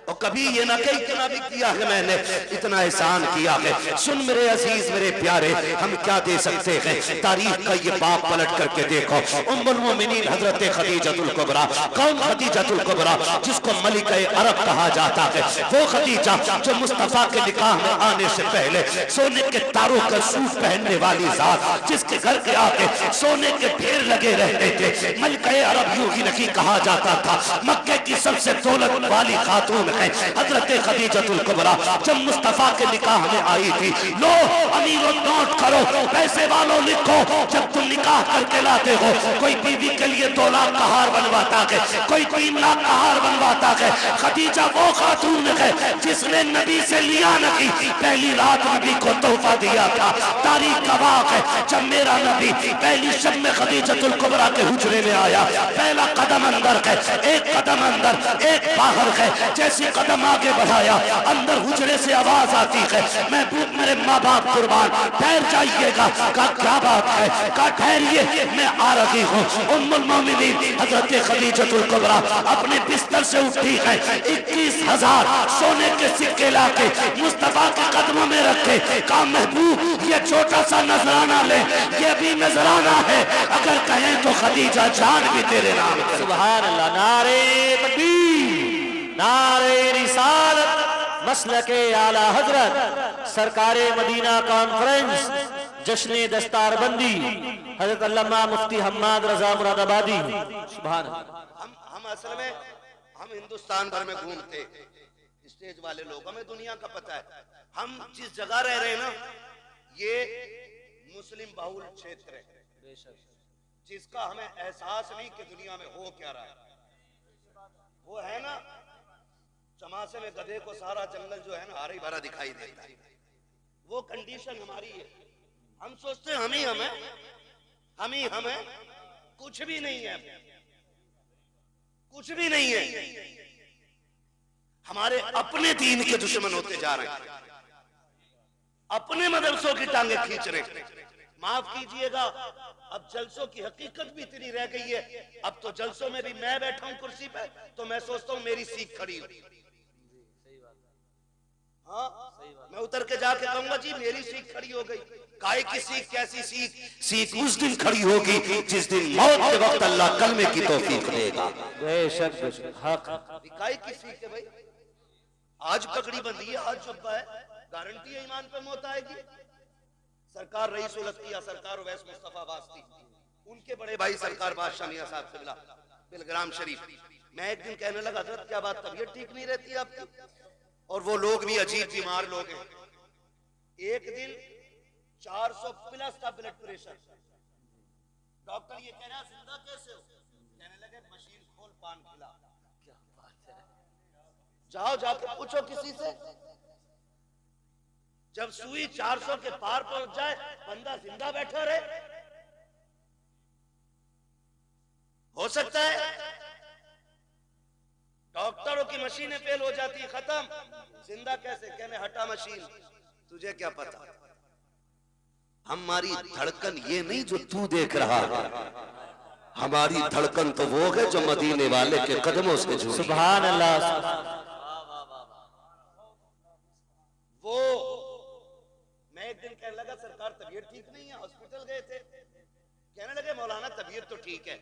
और कभी ये ना कही कि ना भी किया है मैंने, इतना एहसान किया है। सुन मेरे अजीज मेरे प्यारे, हम क्या दे सकते हैं। तारीख का ये बाप पलट करके देखो, उम्मुल मोमिनीन हजरत खदीजतुल कुबरा। कौन खदीजतुल कुबरा? जिसको मलिका अरब कहा जाता है। वो खदीजा जो मुस्तफा के निकाह में आने से पहले सोने के तारों का सूट पहनने वाली जात, जिसके घर के आगे सोने के ढेर लगे रहते थे। मलिका अरब यूं ही नहीं कहा जाता था। मक्के की सबसे दौलत वाली खातून है हजरत खदीजतुल कुबरा। जब मुस्तफा के निकाह में आई थी, लो अमीरों नोट करो, पैसे वालों लिखो, जब तुम निकाह करके लाते हो, कोई बीवी के लिए 2 लाख का हार बनवाता है, कोई 3 लाख का हार बनवाता है। खदीजा वो खातून है जिसने नबी से लिया नहीं, पहली रात नबी को तोहफा दिया था। तारीख गवाह है, जब मेरा नबी पहली शब में खदीजतुल कुबरा के हुजरे में आया, पहला कदम अंदर है, एक कदम अंदर, एक बाहर है। जैसे कदम आगे बढ़ाया, अंदर हुजरे से आवाज आती है, महबूब मेरे माँ बाप कुर्बान, ठहर जाइएगा। का क्या बात है? का ठहरिए, मैं आ रही हूँ। उम्मुल मोमिनीन हजरत खदीजतुल कुबरा अपने बिस्तर से उठी है, 21,000 सोने के सिक्के लाके मुस्तफा के कदमों में रखे। कहा महबूब ये छोटा सा नजराना ले, ये भी नजराना है, अगर कहें तो खदीजा जान भी तेरे नाम करे। सुभान अल्लाह। नारे तकबीर, नारे रिसालत, मसलके आला हजरत, सरकारे मदीना कॉन्फ्रेंस, जश्न दस्तारबंदी, हजरत अल्लामा मुफ्ती हम्माद रजा मुरादाबादी। सुभान अल्लाह। हम असल में हम हिंदुस्तान भर में घूमते, स्टेज वाले लोग, हमें दुनिया का पता है। हम जिस जगह रह रहे हैं ना, ये मुस्लिम बहुल क्षेत्र है, जिसका हमें एहसास नहीं कि दुनिया में हो क्या रहा है। वो है ना चमासे में गधे को सारा जंगल जो है ना हरा भरा दिखाई देता है, वो कंडीशन हमारी है। हम सोचते हैं हम ही हमें कुछ भी नहीं है, कुछ भी नहीं है। हमारे अपने दीन के दुश्मन होते जा रहे हैं, अपने मदरसों की टांगे खींच रहे हैं। माफ कीजिएगा, अब जलसों की हकीकत भी इतनी रह गई है। अब तो जलसों में भी मैं बैठा हूं कुर्सी पे, तो मैं सोचता हूं मेरी सीख खड़ी हो। हाँ, मैं उतर के जाके कहूंगा जी मेरी सीख खड़ी हो गई। काहे की सीख? कैसी सीख? सीख उस दिन खड़ी होगी जिस दिन मौत के वक्त अल्लाह कलमे की तौफीक देगा। बेशक हक। काहे की सीख है भाई? आज पगड़ी बंदी है, आज जुब्बा है, गारंटी है ईमान पे मौत आएगी। सरकार रईस उल अत्किया सरकार उवैस मुस्तफा वास्ती, उनके बड़े भाई सरकार बादशाह मियां साहब किबला बिलग्राम शरीफ। मैं एक दिन कहने लगा हजरत क्या बात तबीयत ठीक नहीं रहती आपकी? और वो लोग भी अजीब बीमार लोग हैं। एक दिन 400 प्लस का ब्लड प्रेशर, डॉक्टर ये कह रहा जिंदा कैसे हो? कहने लगे मशीन खोल पान खिला। क्या बात है, जाओ जाके पूछो किसी से। जब सुई 400 के पार पहुंच जाए बंदा जिंदा बैठा रहे? हो सकता है? डॉक्टरों की मशीनें फेल हो जाती है, खत्म, जिंदा कैसे? कहने हटा मशीन, तुझे क्या पता? हमारी धड़कन ये नहीं जो तू देख रहा है, हमारी धड़कन तो वो है जो मदीने वाले के कदमों से जुड़ी। सुभान अल्लाह। वो मैं एक दिन कहने लगा सरकार तबीयत ठीक नहीं है, हॉस्पिटल गए थे, कहने लगे मौलाना तबीयत तो ठीक है।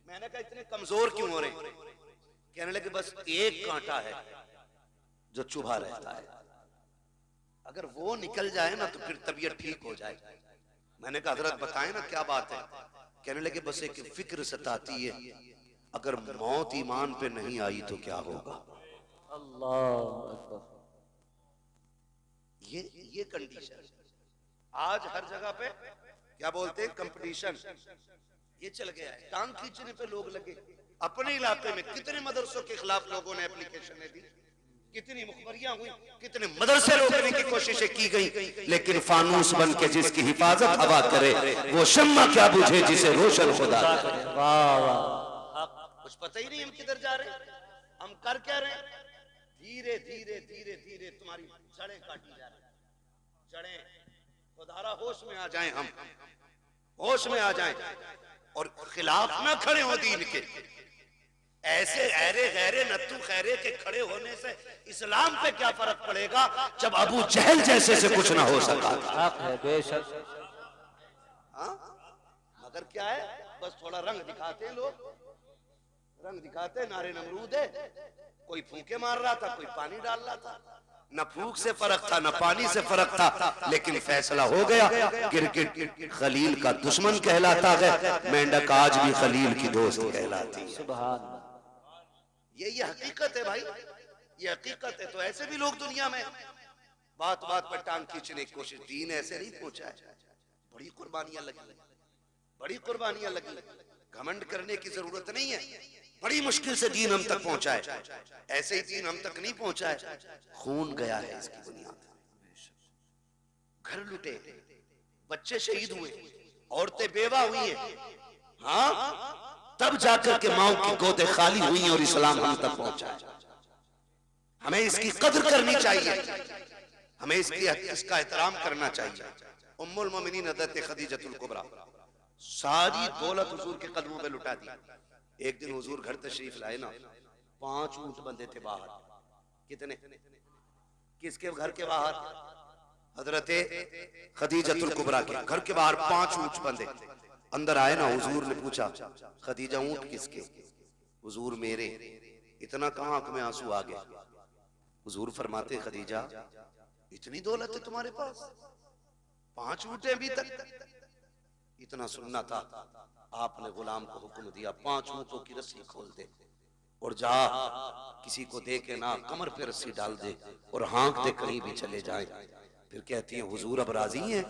मैंने कहा इतने कमजोर क्यों हो रहे हैं? कहने लगे बस एक कांटा है जो चुभा रहता है, अगर वो निकल जाए ना तो फिर तबीयत ठीक हो जाए। मैंने कहा हजरत बताएं ना क्या बात है? कहने लगे बस एक फिक्र सताती है, अगर मौत ईमान पे नहीं आई तो क्या होगा। अल्लाह अकबर। ये कंडीशन आज हर जगह पे क्या बोलते हैं, कंपटीशन ये चल गया है। टांग खींचने पे लोग लगे। अपने इलाके में कितने मदरसों के खिलाफ लोगों ने एप्लीकेशनें दी, कितनी मुखबरियां हुई, कितने मदरसे रोकने की कोशिशें की गई, लेकिन फानूस बन के जिसकी हिफाजत हवा करे वो शम्मा क्या बुझे जिसे रोशन खुदा करे। वाह वाह। कुछ पता ही नहीं हम किधर जा रहे हैं, हम कर क्या रहे हैं। धीरे धीरे धीरे धीरे तुम्हारी जड़ें काटी जा रही, जड़ें। खुदारा होश में आ जाएं, हम होश में आ जाएं और खिलाफ ना खड़े हो दीन के। ऐसे ऐरे गैरे नत्थु खैरे के खड़े होने से इस्लाम पे क्या फर्क पड़ेगा जब अबू जहल जैसे से कुछ ना हो सका। हक है बेशक। हाँ मगर क्या है, बस थोड़ा रंग दिखाते हैं लोग, रंग दिखाते, नारे नमरूद है, कोई फूंके मार रहा था, कोई पानी डाल रहा था, न फूंक से फर्क था न पानी से फर्क था, लेकिन फैसला हो गया। क्रिकेट खलील का दुश्मन कहलाता है, मेंढक आज भी खलील की दोस्त कहलाती है। सुभान। ये हकीकत है भाई, ये हकीकत है। तो ऐसे भी लोग दुनिया में बात बात पर टांग खींचने की कोशिश, दीन ऐसे नहीं पहुंचा है। बड़ी कुर्बानियां लगी, बड़ी कुर्बानियां लगी। घमंड करने की जरूरत नहीं है, बड़ी मुश्किल से दीन हम तक पहुंचा है। ऐसे ही दीन हम तक नहीं पहुंचा है, खून गया है इसकी बुनियाद। घर लुटे, बच्चे शहीद हुए, औरतें बेवा हुई हैं, हाँ तब जाकर के माओ की गोदे खाली हुई और इस्लाम हम तक पहुंचा है। हमें इसकी कदर करनी चाहिए, हमें इसका एहतराम करना चाहिए। उम्मुल मोमिनीन हज़रत खदीजतुल कुबरा सारी दौलत हुजूर के कदमों पे लुटा दी। एक दिन हुजूर घर तशरीफ लाए ना, 5 ऊंट बंधे थे बाहर। कितने? किसके घर के बाहर? हजरत खदीजतुल कुबरा के घर के बाहर 5 ऊंट बंधे। अंदर आए ना, हुजूर ने पूछा खदीजा ऊंट किसके? हुजूर मेरे। इतना कहां आंख में आंसू आ गए। हुजूर फरमाते खदीजा इतनी दौलत है तुम्हारे पास, 5 ऊंट अभी तक। इतना सुनना था, आपने गुलाम को हुक्म दिया 5 ऊंटों की रस्सी खोल दे और जा किसी को दे के ना कमर पे रस्सी डाल दे और हाँक दे कहीं भी चले जाए। फिर कहती है हुजूर अब राजी हैं?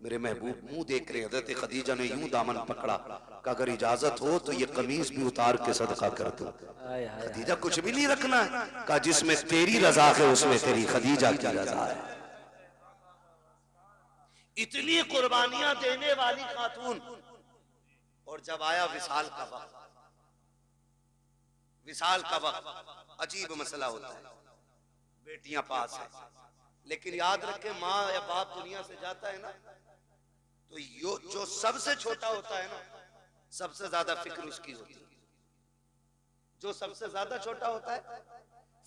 मेरे महबूब मुंह देख रहे। हज़रत खदीजा ने यूं दामन पकड़ा कि अगर इजाजत हो तो ये कमीज भी उतार के सदका कर दो। खदीजा कुछ भी नहीं रखना है, कहा जिसमें तेरी रजा है उसमें तेरी खदीजा की रजा है। इतनी कुर्बानियां देने वाली खातून। और जब आया विसाल का वक्त, विसाल का वक्त अजीब मसला होता है। बेटियां पास है, लेकिन याद रखे माँ या बाप दुनिया से जाता है ना, तो जो सबसे छोटा होता है ना, सबसे ज्यादा फिक्र उसकी होती है। जो सबसे ज्यादा छोटा होता है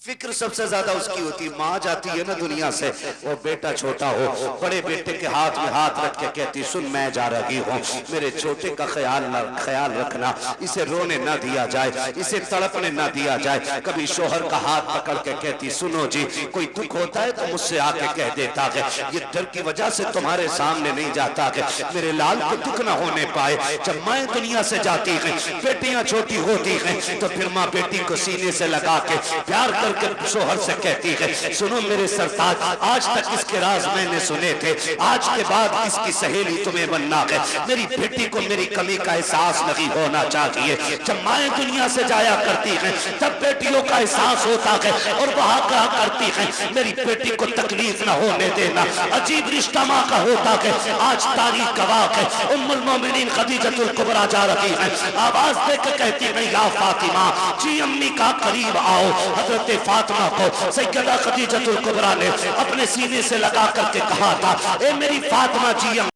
फिक्र सबसे ज्यादा उसकी होती। माँ जाती है ना दुनिया से, वो बेटा छोटा हो, बड़े बेटे के हाथ में हाथ रख के कहती सुन मैं जा रही हूँ, मेरे छोटे का ख्याल रखना, इसे रोने ना दिया जाए, इसे तड़पने ना दिया जाए। कभी शोहर का हाथ पकड़ के कहती सुनो जी कोई दुख होता है तो मुझसे आके कह देता है, ये डर की वजह से तुम्हारे सामने नहीं जाता है, मेरे लाल को दुख ना होने पाए। जब मैं दुनिया से जाती है, बेटियां छोटी होती हैं, तो फिर माँ बेटी को सीने से लगा के प्यार करके शोहर से कहती है, सुनो मेरे सरताज, आज तक इसके राज मैंने सुने थे, आज के बाद इसकी सहेली तुम्हें बनना है। मेरी बेटी को मेरी कमी का एहसास नहीं होना चाहिए। जब माएँ दुनिया से जाया करती हैं तब बेटियों का एहसास होता है और वहाँ कहा करती हैं, मेरी बेटी को तकलीफ न होने देना। अजीब रिश्ता माँ का होता है। आज तारीख गवाह है, उम्मुल मोमिनीन खदीजतुल कुबरा जा रही है, आवाज देकर कहती है, या फातिमा जी अम्मी का करीब आओ। हजरत फातिमा को सैयदा खदीजतुल कुबरा ने अपने सीने से लगा करके कहा था, ए मेरी फातिमा जी